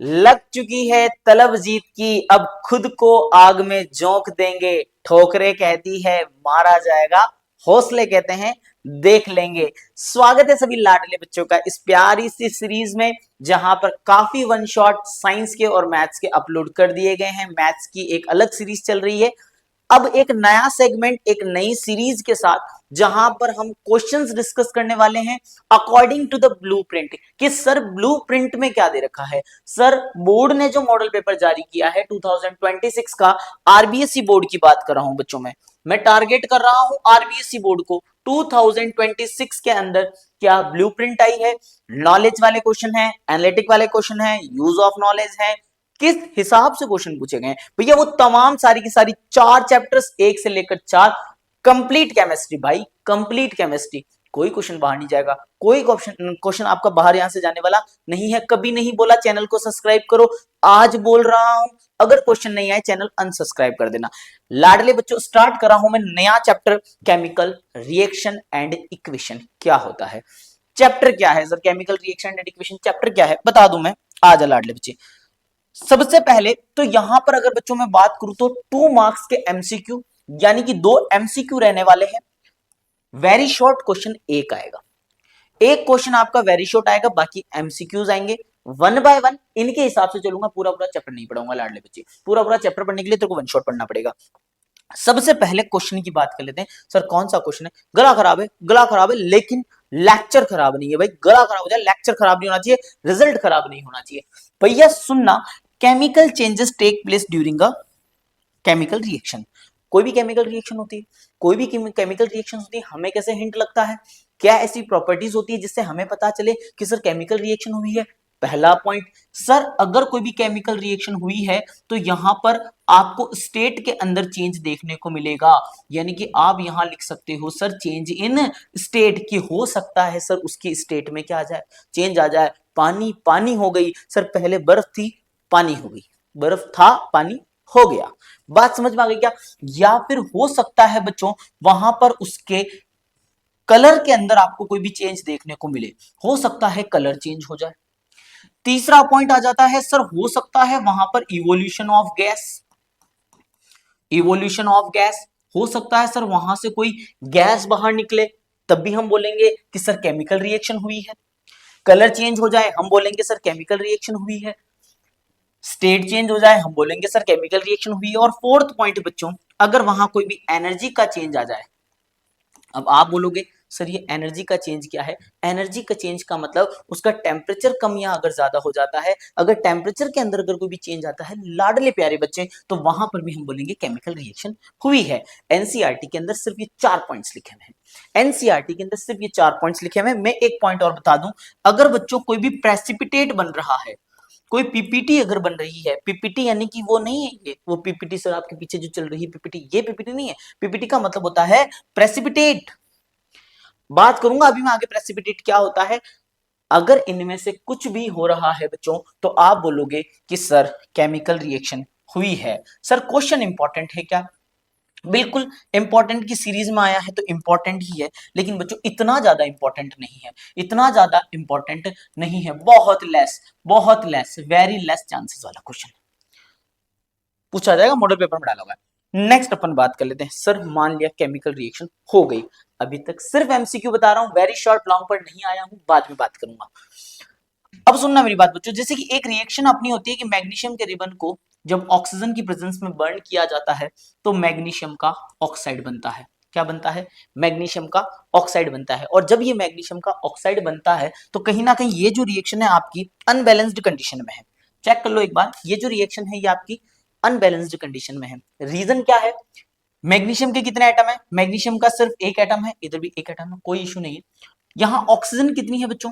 लग चुकी है तलब जीत की, अब खुद को आग में झोंक देंगे। ठोकरे कहती है मारा जाएगा, हौसले कहते हैं देख लेंगे। स्वागत है सभी लाडले बच्चों का इस प्यारी सी सीरीज में, जहां पर काफी वन शॉट साइंस के और मैथ्स के अपलोड कर दिए गए हैं। मैथ्स की एक अलग सीरीज चल रही है, अब एक नया सेगमेंट, एक नई सीरीज के साथ, जहां पर हम क्वेश्चंस डिस्कस करने वाले हैं अकॉर्डिंग टू द ब्लूप्रिंट कि सर ब्लूप्रिंट में क्या दे रखा है। सर बोर्ड ने जो मॉडल पेपर जारी किया है 2026 का, आरबीएसई बोर्ड की बात कर रहा हूं बच्चों, मैं टारगेट कर रहा हूं आरबीएसई बोर्ड को। 2026 के अंदर क्या ब्लूप्रिंट आई है, नॉलेज वाले क्वेश्चन है, एनालिटिक वाले क्वेश्चन है, यूज ऑफ नॉलेज है, किस हिसाब से क्वेश्चन पूछे गए हैं भैया, वो तमाम सारी की सारी 4 चैप्टर्स, 1 से लेकर 4, कंप्लीट केमिस्ट्री भाई, कंप्लीट केमिस्ट्री। कोई क्वेश्चन बाहर नहीं जाएगा, कोई क्वेश्चन आपका बाहर यहां से जाने वाला नहीं है। कभी नहीं बोला चैनल को सब्सक्राइब करो, आज बोल रहा हूं अगर क्वेश्चन नहीं आए चैनल अनसब्सक्राइब कर देना। लाडले बच्चों, स्टार्ट कर रहा हूं मैं नया chapter, chemical reaction and equation. क्या होता है चैप्टर, क्या है sir chemical reaction and equation, chapter क्या है बता दूं मैं। आ जा लाडले बच्चे, सबसे पहले तो यहां पर अगर बच्चों में बात करूं तो 2 मार्क्स के एमसीक्यू, यानी कि 2 एमसीक्यू रहने वाले हैं। वेरी शॉर्ट क्वेश्चन एक आएगा, एक क्वेश्चन आपका वेरी शॉर्ट आएगा, बाकी एमसीक्यूज आएंगे वन बाय वन। इनके हिसाब से चलूंगा, पूरा पूरा चैप्टर नहीं पढ़ाऊंगा लाडले बच्चे, पूरा पूरा चैप्टर पढ़ने के लिए तेरे को वन शॉट पढ़ना पड़ेगा। सबसे पहले क्वेश्चन की बात कर लेते हैं। सर कौन सा क्वेश्चन है, गला खराब है, गला खराब है लेकिन लेक्चर खराब नहीं है भाई। गला खराब हो जाए, लेक्चर खराब नहीं होना चाहिए, रिजल्ट खराब नहीं होना चाहिए। भैया सुनना, chemical changes take place during a chemical reaction. कोई भी केमिकल रिएक्शन होती है, कोई भी केमिकल रिएक्शन होती है, हमें कैसे हिंट लगता है, क्या ऐसी प्रॉपर्टीज होती है जिससे हमें पता चले कि सर केमिकल रिएक्शन हुई है। पहला पॉइंट, सर अगर कोई भी केमिकल रिएक्शन हुई है तो यहां पर आपको स्टेट के अंदर चेंज देखने को मिलेगा, यानी कि आप यहां लिख सकते हो सर चेंज इन स्टेट, की हो सकता है सर उसकी स्टेट में क्या आ जाए, चेंज आ जाए। पानी पानी हो गई सर, पहले बर्फ थी पानी हो गई, बर्फ था पानी हो गया। बात समझ में आ गई क्या। या फिर हो सकता है बच्चों वहां पर उसके कलर के अंदर आपको कोई भी चेंज देखने को मिले, हो सकता है कलर चेंज हो जाए। तीसरा पॉइंट आ जाता है सर हो सकता है वहां पर evolution of gas, evolution of gas हो सकता है सर वहां से कोई गैस बाहर निकले, तब भी हम बोलेंगे कि सर केमिकल रिएक्शन हुई है। कलर चेंज हो जाए, हम बोलेंगे सर केमिकल रिएक्शन हुई है। स्टेट चेंज हो जाए, हम बोलेंगे सर केमिकल रिएक्शन हुई है। और फोर्थ पॉइंट बच्चों, अगर वहां कोई भी एनर्जी का चेंज आ जाए। अब आप बोलोगे सर ये एनर्जी का चेंज क्या है, एनर्जी का चेंज का मतलब उसका टेम्परेचर कम या अगर ज्यादा हो जाता है, अगर टेम्परेचर के अंदर अगर कोई भी चेंज आता है लाडले प्यारे बच्चे, तो वहां पर भी हम बोलेंगे केमिकल रिएक्शन हुई है। एनसीईआरटी के अंदर सिर्फ ये 4 पॉइंट्स लिखे हुए हैं, एनसीईआरटी के अंदर सिर्फ ये 4 पॉइंट्स लिखे हुए हैं। मैं एक पॉइंट और बता दूं, अगर बच्चों कोई भी प्रेसिपिटेट बन रहा है, कोई पीपीटी अगर बन रही है, पीपीटी यानी कि वो नहीं है ये, वो पीपीटी सर आपके पीछे जो चल रही है पीपीटी, ये पीपीटी नहीं है। पीपीटी का मतलब होता है प्रेसिपिटेट। बात करूंगा अभी मैं आगे प्रेसिपिटेट क्या होता है। अगर इनमें से कुछ भी हो रहा है बच्चों, तो आप बोलोगे कि सर केमिकल रिएक्शन हुई है। सर क्वेश्चन इंपॉर्टेंट है क्या, बिल्कुल इंपॉर्टेंट की सीरीज में आया है तो इंपॉर्टेंट ही है, लेकिन बच्चों इतना ज्यादा इंपॉर्टेंट नहीं है, इतना ज्यादा इंपॉर्टेंट नहीं है, बहुत लेस, वेरी लेस चांसेस वाला क्वेश्चन पूछा जाएगा, मॉडल पेपर में डाला हुआ है। नेक्स्ट अपन बात कर लेते हैं, सर मान लिया केमिकल रिएक्शन हो गई, अभी तक सिर्फ एमसीक्यू बता रहा हूं, वेरी शॉर्ट लॉन्ग पर नहीं आया हूं, बाद में बात करूंगा। अब सुनना मेरी बात बच्चों, जैसे कि एक रिएक्शन अपनी होती है कि मैग्नीशियम के रिबन को जब ऑक्सीजन की प्रेजेंस में बर्न किया जाता है तो मैग्नीशियम का ऑक्साइड बनता है। क्या बनता है, मैग्नीशियम का ऑक्साइड बनता है। और जब ये मैग्नीशियम का ऑक्साइड बनता है तो कहीं ना कहीं ये जो रिएक्शन है आपकी अनबैलेंस्ड कंडीशन में है। चेक कर लो एक बार, ये जो रिएक्शन है ये आपकी अनबैलेंस्ड कंडीशन में है। रीजन क्या है, मैग्नीशियम के कितने एटम है, मैग्नीशियम का सिर्फ एक एटम है, इधर भी एक एटम है, कोई इशू नहीं है। यहां ऑक्सीजन कितनी है बच्चों,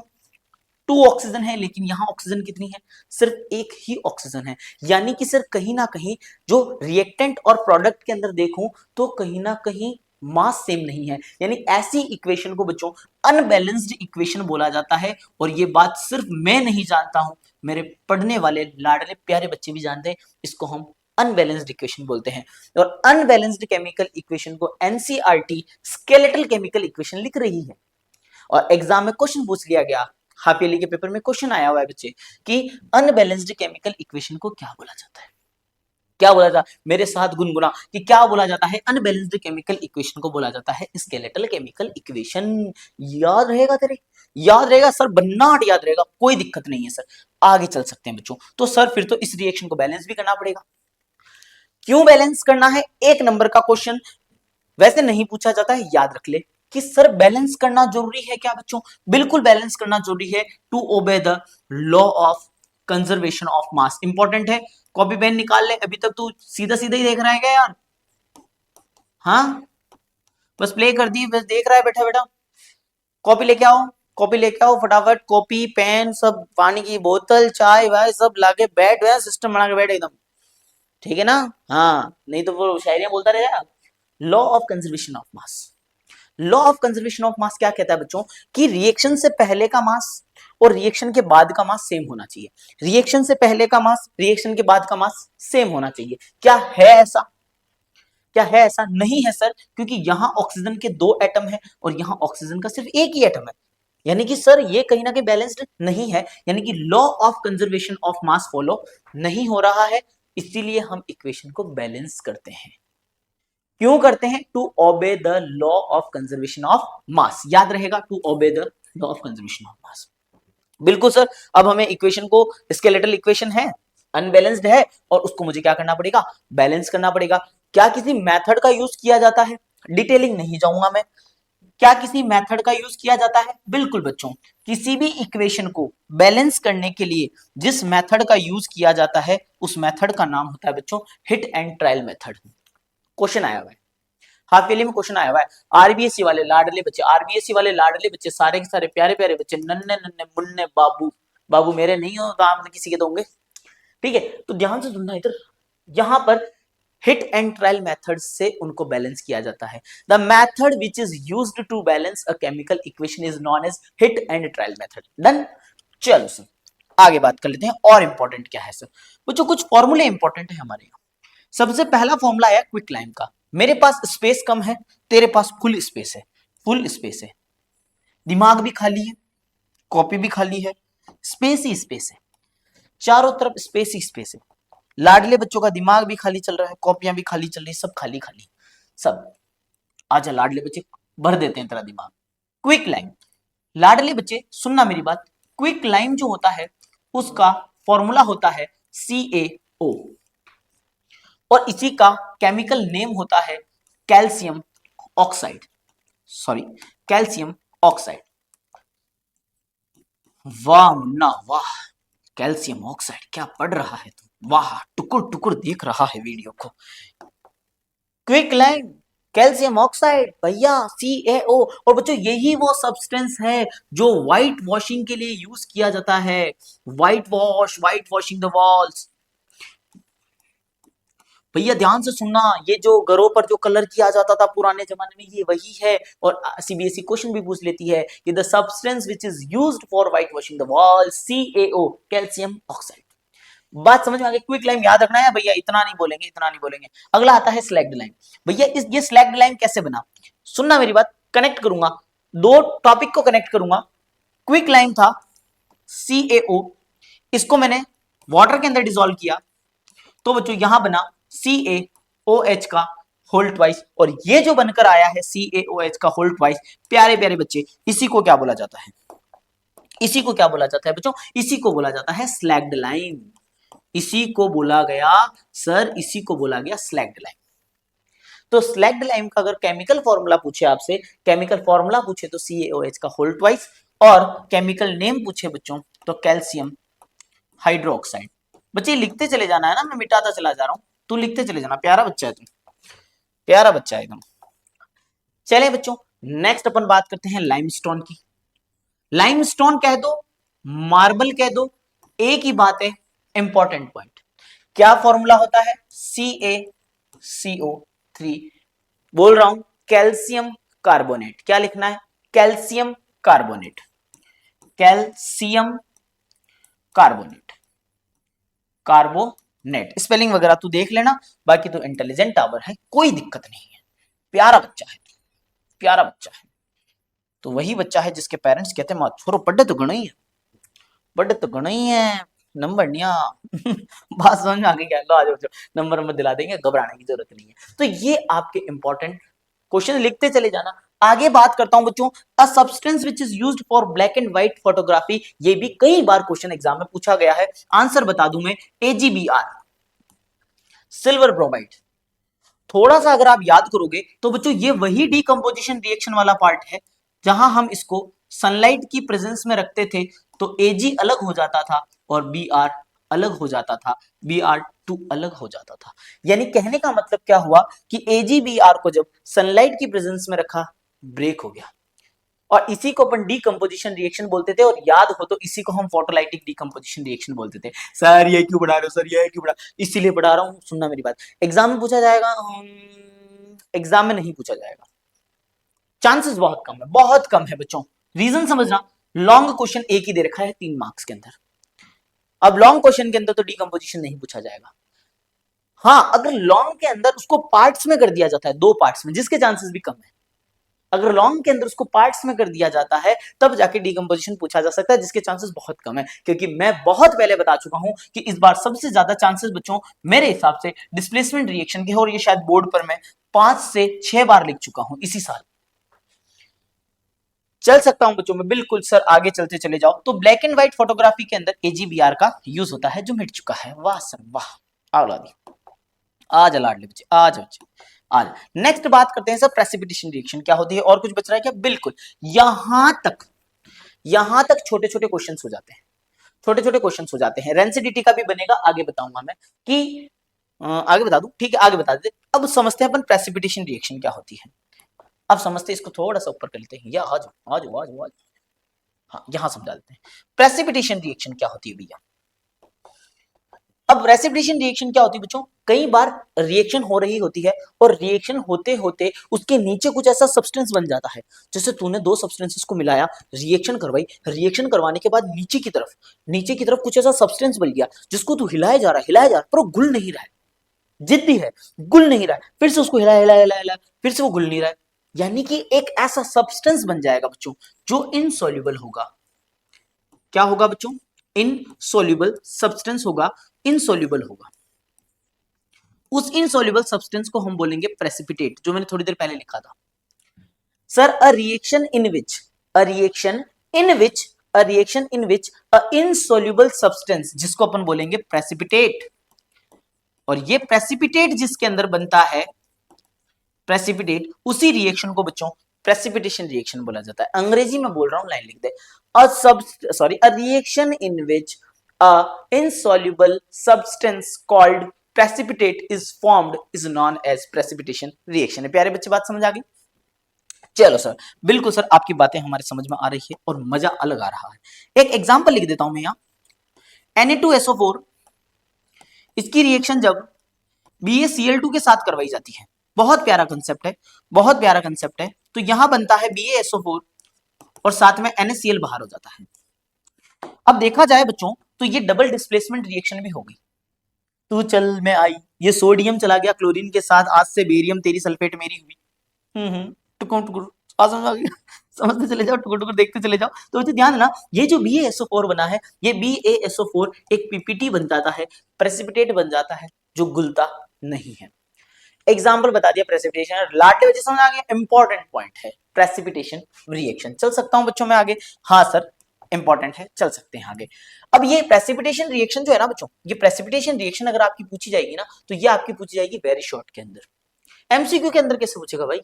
2 ऑक्सीजन है, लेकिन यहां ऑक्सीजन कितनी है, सिर्फ एक ही ऑक्सीजन है। यानी कि सर कहीं ना कहीं जो रिएक्टेंट और प्रोडक्ट के अंदर देखूं तो कहीं ना कहीं मास सेम नहीं है, यानी ऐसी इक्वेशन को बच्चों अनबैलेंस्ड इक्वेशन बोला जाता है। और ये बात सिर्फ मैं नहीं जानता हूं, मेरे पढ़ने वाले लाडले प्यारे बच्चे भी जानते हैं, इसको हम अनबैलेंस्ड इक्वेशन बोलते हैं। और अनबैलेंस्ड केमिकल इक्वेशन को एनसीईआरटी स्केलेटल केमिकल इक्वेशन लिख रही है। और एग्जाम में क्वेश्चन पूछ लिया गया, हाफ ईयरली के पेपर में क्वेश्चन आया हुआ है बच्चे कि अनबैलेंस्ड केमिकल इक्वेशन को क्या बोला जाता है, क्या बोला जाता, मेरे साथ गुनगुना कि क्या बोला जाता है, अनबैलेंस्ड केमिकल इक्वेशन को बोला जाता है स्केलेटल केमिकल इक्वेशन। याद रहेगा तेरे, याद रहेगा सर, बनाट याद रहेगा, कोई दिक्कत नहीं है सर, आगे चल सकते हैं बच्चों। तो सर फिर तो इस रिएक्शन को बैलेंस भी करना पड़ेगा। क्यों बैलेंस करना है, एक नंबर का क्वेश्चन वैसे नहीं पूछा जाता है, याद रख ले कि सर बैलेंस करना जरूरी है क्या बच्चों, बिल्कुल बैलेंस करना जरूरी है to obey the law of conservation of mass. Important है, कॉपी पेन निकाल ले, अभी तक तू सीधा सीधा ही देख रहा है क्या यार, हाँ बस प्ले कर दी, बस देख रहा है बैठा बैठा। कॉपी लेके आओ, कॉपी लेके आओ फटाफट, कॉपी पेन सब, पानी की बोतल चाय वाय सब लाके बैठ, सिस्टम बना के बैठ एकदम, ठीक है ना। हाँ नहीं तो वो शायरियां बोलता रहेगा। Law of conservation of mass, law of conservation of मास क्या कहता है बच्चों कि रिएक्शन से पहले का मास और रिएक्शन के बाद का मास सेम होना चाहिए। रिएक्शन से पहले का मास, रिएक्शन के बाद का मास सेम होना चाहिए। क्या है ऐसा, क्या है ऐसा, नहीं है सर, क्योंकि यहां ऑक्सीजन के 2 एटम है और यहां ऑक्सीजन का सिर्फ एक ही एटम है, यानी कि सर ये कहीं ना कहीं बैलेंस्ड नहीं है, यानी कि law of conservation of mass follow नहीं हो रहा है, इसीलिए हम इक्वेशन को बैलेंस करते हैं। क्यों करते हैं, to obey the law of conservation of mass, याद रहेगा, to obey the law of conservation of mass. बिल्कुल सर, अब हमें इक्वेशन को, स्केलेटल इक्वेशन है, अनबैलेंस्ड है, और उसको मुझे क्या करना पड़ेगा, बैलेंस करना पड़ेगा। क्या किसी मेथड का यूज किया जाता है, डिटेलिंग नहीं जाऊंगा मैं, क्या किसी मेथड का यूज किया जाता है, बिल्कुल बच्चों, किसी भी इक्वेशन को बैलेंस करने के लिए जिस मेथड का यूज किया जाता है उस मेथड का नाम होता है बच्चों hit and trial method. Question आया हुआ है, हाफ ईयरली में क्वेश्चन आया हुआ है, आरबीएससी वाले लाडले बच्चे, आरबीएससी वाले लाडले बच्चे, सारे के सारे प्यारे प्यारे बच्चे, नन्हे नन्हे मुन्ने बाबू, बाबू मेरे नहीं हो तो आप किसी के तो होंगे, ठीक है। तो ध्यान से सुनना इधर, यहां पर हिट एंड ट्रायल मेथड से उनको बैलेंस किया जाता है। The method which is used to balance a chemical equation is known as hit and trial method. Done, चलो सर आगे बात कर लेते हैं, और इंपॉर्टेंट क्या है सर बच्चों, कुछ फॉर्मूले इंपॉर्टेंट है हमारे यहाँ। सबसे पहला फॉर्मूला है क्विक लाइम का, मेरे पास स्पेस कम है, तेरे पास फुल स्पेस है, फुल स्पेस है, दिमाग भी खाली है, कॉपी भी खाली है, स्पेस ही स्पेस है, चारों तरफ स्पेस ही स्पेस है। लाडले बच्चों का दिमाग भी खाली चल रहा है, कॉपियां भी खाली चल रही, सब खाली खाली सब। आजा लाडले बच्चे, भर देते हैं तेरा दिमाग। क्विक लाइम, लाडले बच्चे सुनना मेरी बात, क्विक लाइम जो होता है उसका फॉर्मूला होता है CaO, और इसी का केमिकल नेम होता है calcium oxide, sorry calcium oxide. वाह मुन्ना वाह, कैल्शियम ऑक्साइड क्या पढ़ रहा है तू, वाह टुकुर टुकुर देख रहा है वीडियो को। क्विक लाइम कैल्शियम ऑक्साइड भैया CaO, और बच्चों यही वो सब्सटेंस है जो व्हाइट वॉशिंग के लिए यूज किया जाता है, व्हाइट वॉशिंग द वॉल्स। भैया ध्यान से सुनना, ये जो घरों पर जो कलर किया जाता था पुराने जमाने में ये वही है, और सीबीएसई क्वेश्चन भी पूछ लेती है कि the substance which is used for white washing the wall CaO calcium oxide. बात समझ में आ गई, क्विक लाइम याद रखना है भैया, इतना नहीं बोलेंगे, इतना नहीं बोलेंगे। अगला आता है स्लैग्ड लाइम, भैया इस ये स्लैग्ड लाइम कैसे बना, सुनना मेरी बात, कनेक्ट करूंगा दो टॉपिक को, कनेक्ट करूंगा। क्विक लाइम था CaO, इसको मैंने वाटर के अंदर डिसॉल्व किया तो बच्चों यहां बना CaOH का होल ट्वाइस, और ये जो बनकर आया है CaOH का होल ट्वाइस, प्यारे प्यारे बच्चे इसी को क्या बोला जाता है, इसी को क्या बोला जाता है बच्चों, इसी को बोला जाता है स्लैग्ड लाइम, इसी को बोला गया सर, इसी को बोला गया स्लैग्ड लाइम। तो स्लैग्ड लाइम का अगर केमिकल फॉर्मूला पूछे आपसे, केमिकल फॉर्मूला पूछे तो CaOH का होल ट्वाइस, और केमिकल नेम पूछे बच्चों तो कैल्शियम हाइड्रोक्साइड। बच्चे लिखते चले जाना है ना, मैं मिटाता चला जा रहा हूं, तू लिखते चले जाना, प्यारा बच्चा है तू, प्यारा बच्चा है एकदम। चले बच्चों नेक्स्ट अपन बात करते हैं लाइमस्टोन की। लाइमस्टोन कह दो, मार्बल कह दो, एक ही बात है, इंपॉर्टेंट पॉइंट, क्या फॉर्मूला होता है CaCO3, बोल रहा हूं कैल्शियम कार्बोनेट, क्या लिखना है calcium carbonate, calcium carbonate, carbonate, spelling वगैरह तू देख लेना, बाकी तो इंटेलिजेंट टावर है, कोई दिक्कत नहीं है, प्यारा बच्चा है, प्यारा बच्चा है, तो वही बच्चा है जिसके पेरेंट्स कहते हैं छोरो पढ़े तो गणो ही है, बट तो गणा ही है नंबर नहीं आ बात समझ में आ गई क्या? लो आ जाओ, नंबर नंबर दिला देंगे, घबराने की जरूरत नहीं है। तो ये आपके इंपॉर्टेंट क्वेश्चन लिखते चले जाना। आगे बात करता हूं बच्चों, a substance which is used for black and white photography. ये भी कई बार क्वेश्चन एग्जाम में पूछा गया है, आंसर बता दूं मैं, AgBr, सिल्वर ब्रोमाइड। थोड़ा सा अगर आप याद करोगे तो बच्चों ये वही डीकंपोजिशन रिएक्शन वाला पार्ट है जहां हम इसको सनलाइट की प्रेजेंस में रखते थे तो Ag अलग हो जाता था और Br अलग हो जाता था, Br2 अलग हो जाता था। यानी कहने का मतलब क्या हुआ कि AgBr को जब सनलाइट की प्रेजेंस में रखा, ब्रेक हो गया, और इसी को अपन डीकंपोजिशन रिएक्शन बोलते थे। और याद हो तो इसी को हम फोटोलाइटिक डीकंपोजिशन रिएक्शन बोलते थे। सर ये क्यों पढ़ा रहे हो, सर ये क्यों पढ़ा, इसीलिए पढ़ा रहा हूं, सुनना मेरी बात। एग्जाम में पूछा जाएगा? एग्जाम में नहीं पूछा जाएगा, चांसेस बहुत कम है, बहुत कम है बच्चों। रीजन समझना, लॉन्ग क्वेश्चन एक ही दे रखा है 3 मार्क्स के अंदर। अब लॉन्ग क्वेश्चन के अंदर तो डीकंपोजिशन नहीं पूछा जाएगा। हाँ, अगर लॉन्ग के अंदर उसको पार्ट्स में कर दिया जाता है, 2 पार्ट्स में, जिसके चांसेस भी कम है, अगर लॉन्ग के अंदर उसको पार्ट्स में कर दिया जाता है तब जाके डीकंपोजिशन पूछा जा सकता है, जिसके चांसेस बहुत कम है। क्योंकि मैं बहुत पहले बता चुका हूं कि इस बार सबसे ज्यादा चांसेस बच्चों मेरे हिसाब से डिस्प्लेसमेंट रिएक्शन के, और ये शायद बोर्ड पर मैं 5 से 6 बार लिख चुका हूं इसी साल। चल सकता हूं बच्चों में, बिल्कुल सर, आगे चलते चले जाओ। तो ब्लैक एंड व्हाइट फोटोग्राफी के अंदर AgBr का यूज होता है, जो मिट चुका है। वाह सर वाह, औलादी, आज लाडले बच्चे, आज बच्चे आज। नेक्स्ट बात करते हैं सर, प्रेसिपिटेशन रिएक्शन क्या होती है, और कुछ बच रहा है क्या? बिल्कुल, यहां तक छोटे छोटे क्वेश्चन हो जाते हैं, छोटे छोटे क्वेश्चन हो जाते हैं। रेंसिडिटी का भी बनेगा, आगे बताऊंगा मैं कि आगे बता दूं, ठीक है, आगे बता देते। अब समझते हैं अपन प्रेसिपिटेशन रिएक्शन क्या होती है। अब समझते हैं, इसको थोड़ा सा ऊपर कर लेते हैं, या आज आज आज आज, हाँ यहां समझा देते हैं प्रेसिपिटेशन रिएक्शन क्या होती है भैया। अब रेसिपिटेशन रिएक्शन क्या होती है बच्चों? कई बार रिएक्शन हो रही होती है और रिएक्शन होते होते उसके नीचे कुछ ऐसा सब्सटेंस बन जाता है। जैसे तूने 2 सब्सटेंसेस को मिलाया, रिएक्शन करवाई, रिएक्शन करवाने के बाद नीचे की तरफ कुछ ऐसा सब्सटेंस बन गया जिसको तू हिलाया जा रहा पर वो घुल नहीं रहा है, जिद्दी है, गुल नहीं रहा है, फिर से उसको हिला, फिर से वो गुल नहीं रहा है। यानी कि एक ऐसा सब्सटेंस बन जाएगा बच्चों जो इनसॉल्युबल होगा। क्या होगा बच्चों? इनसॉल्युबल सब्सटेंस होगा, इनसॉल्युबल होगा। उस इनसॉल्युबल सब्सटेंस को हम बोलेंगे प्रेसिपिटेट, जो मैंने थोड़ी देर पहले लिखा था। Sir, a reaction in which a insoluble substance, जिसको अपन बोलेंगे प्रेसिपिटेट। और ये प्रेसिपिटेट जिसके अंदर बनता है, प्रेसिपिटेट, उसी रिएक्शन को बच्चों प्रेसिपिटेशन रिएक्शन बोला जाता है। अंग्रेजी में बोल रहा हूं, लाइन लिख दे। A reaction in which a insoluble substance called precipitate is formed is known as precipitation reaction है। प्यारे बच्चे, बात समझ आ गई? चलो सर, बिल्कुल सर, आपकी बातें हमारे समझ में आ रही है और मजा अलग आ रहा है। एक एग्जांपल लिख देता हूं मैं यहां, Na2SO4, इसकी रिएक्शन जब BaCl2 के साथ करवाई जाती है, बहुत प्यारा कंसेप्ट है, बहुत प्यारा कंसेप्ट है। तो यहां बनता है BaSO4 और साथ में NaCl बाहर हो जाता है। अब देखा जाए बच्चों तो ये डबल डिस्प्लेसमेंट रिएक्शन भी होगी। तू चल मैं आई, ये सोडियम चला गया क्लोरीन के साथ, आज से बेरियम तेरी सल्फेट मेरी हुई। टुकुर टुकुर, समझ आ गया? समझते चले जाओ, टुकुर टुकुर देखते चले जाओ। तो बच्चे ध्यान देना, ये जो BaSO4 बना है, ये BaSO4 एक PPT बन जाता है, प्रेसिपिटेट बन जाता है, जो गुलता नहीं है। एग्जाम्पल बता दिया प्रेसिपिटेशन, लाडले बच्चे समझ आ गया? इंपॉर्टेंट पॉइंट है प्रेसिपिटेशन रिएक्शन। चल सकता हूं बच्चों मैं आगे? हाँ सर, इंपॉर्टेंट है, चल सकते हैं आगे। अब ये प्रेसिपिटेशन रिएक्शन जो है ना बच्चों, ये प्रेसिपिटेशन रिएक्शन अगर आपकी पूछी जाएगी ना, तो ये आपकी पूछी जाएगी वेरी शॉर्ट के अंदर। MCQ के अंदर कैसे पूछेगा भाई?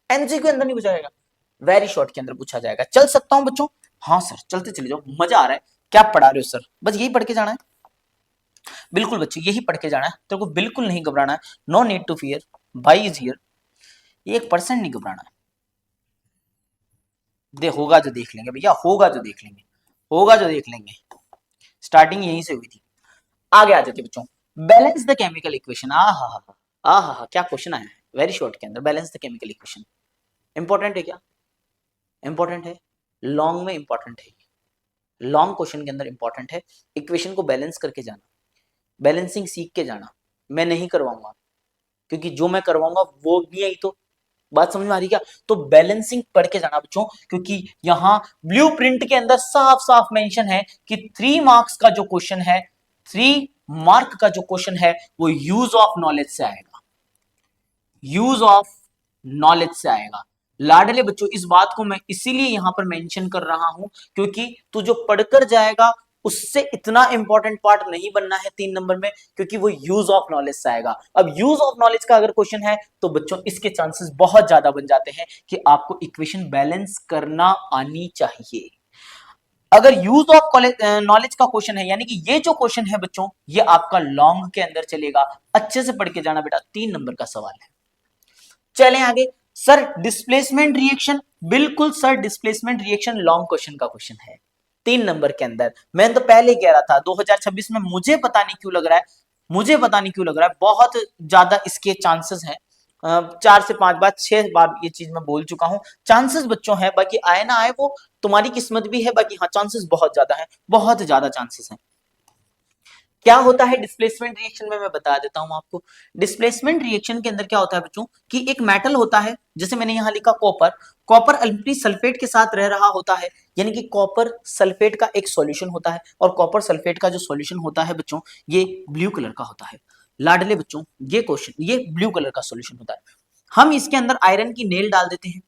MCQ के अंदर नहीं पूछा जाएगा, वेरी शॉर्ट के अंदर पूछा जाएगा। चल सकता हूं बच्चों? हाँ सर, चलते चले जाओ, मजा आ रहा है। क्या पढ़ा रहे हो सर? बस यही पढ़ के जाना है। बिल्कुल बच्चे, यही पढ़ के जाना है, तेरे को बिल्कुल नहीं घबराना है। नो नीड टू फियर, भाई इज हियर। 1% नहीं घबराना है। होगा जो देख लेंगे भैया, होगा जो देख लेंगे, होगा जो देख लेंगे। स्टार्टिंग यहीं से हुई थी। आगे आ जाते बच्चों, बैलेंस द केमिकल इक्वेशन। आ क्या क्वेश्चन आया है वेरी शॉर्ट के अंदर, balance the chemical equation. Important है क्या? इंपॉर्टेंट है, लॉन्ग में इंपॉर्टेंट है, लॉन्ग क्वेश्चन के अंदर इंपॉर्टेंट है। इक्वेशन को बैलेंस करके जाना, बैलेंसिंग सीख के जाना। मैं नहीं करवाऊंगा, क्योंकि जो मैं करवाऊंगा वो भी यही तो बात समझ में आ रही क्या? तो बैलेंसिंग पढ़ के जाना बच्चों, क्योंकि यहां ब्लूप्रिंट के अंदर साफ साफ मेंशन है कि 3 मार्क्स का जो क्वेश्चन है, 3 मार्क का जो क्वेश्चन है वो यूज ऑफ नॉलेज से आएगा, यूज ऑफ नॉलेज से आएगा। लाडले बच्चों, इस बात को मैं इसीलिए यहां पर मेंशन कर रहा हूं क्योंकि तू जो पढ़कर जाएगा उससे इतना इंपॉर्टेंट पार्ट नहीं बनना है 3 नंबर में, क्योंकि वो यूज ऑफ नॉलेज से आएगा। अब यूज ऑफ नॉलेज का अगर क्वेश्चन है तो बच्चों इसके चांसेस बहुत ज्यादा बन जाते हैं कि आपको इक्वेशन बैलेंस करना आनी चाहिए। अगर यूज ऑफ नॉलेज का क्वेश्चन है, यानी कि ये जो क्वेश्चन है बच्चों, ये आपका लॉन्ग के अंदर चलेगा। अच्छे से पढ़ के जाना बेटा, 3 नंबर का सवाल है। चलें आगे। सर डिस्प्लेसमेंट रिएक्शन, बिल्कुल sir, displacement reaction long question का क्वेश्चन है 3 नंबर के अंदर। मैं तो पहले कह रहा था 2026 में, मुझे पता नहीं क्यों लग रहा है, मुझे पता नहीं क्यों लग रहा है बहुत ज्यादा इसके चांसेस हैं। 4 से 5 बार 6 बार ये चीज मैं बोल चुका हूं, चांसेस बच्चों है, बाकी आए ना आए वो तुम्हारी किस्मत भी है, बाकी हाँ चांसेस बहुत ज्यादा है, बहुत ज्यादा चांसेस हैं। क्या होता है डिस्प्लेसमेंट रिएक्शन में, मैं बता देता हूं आपको। डिस्प्लेसमेंट रिएक्शन के अंदर क्या होता है बच्चों कि एक मेटल होता है, जैसे मैंने यहां लिखा कॉपर, कॉपर अल्फी सल्फेट के साथ रह रहा होता है, यानी कि कॉपर सल्फेट का एक सॉल्यूशन होता है, और कॉपर सल्फेट का जो सॉल्यूशन होता है बच्चों ये ब्लू कलर का होता है। लाडले बच्चों, ये क्वेश्चन ये ब्लू कलर का सॉल्यूशन होता है। हम इसके अंदर आयरन की नेल डाल देते हैं,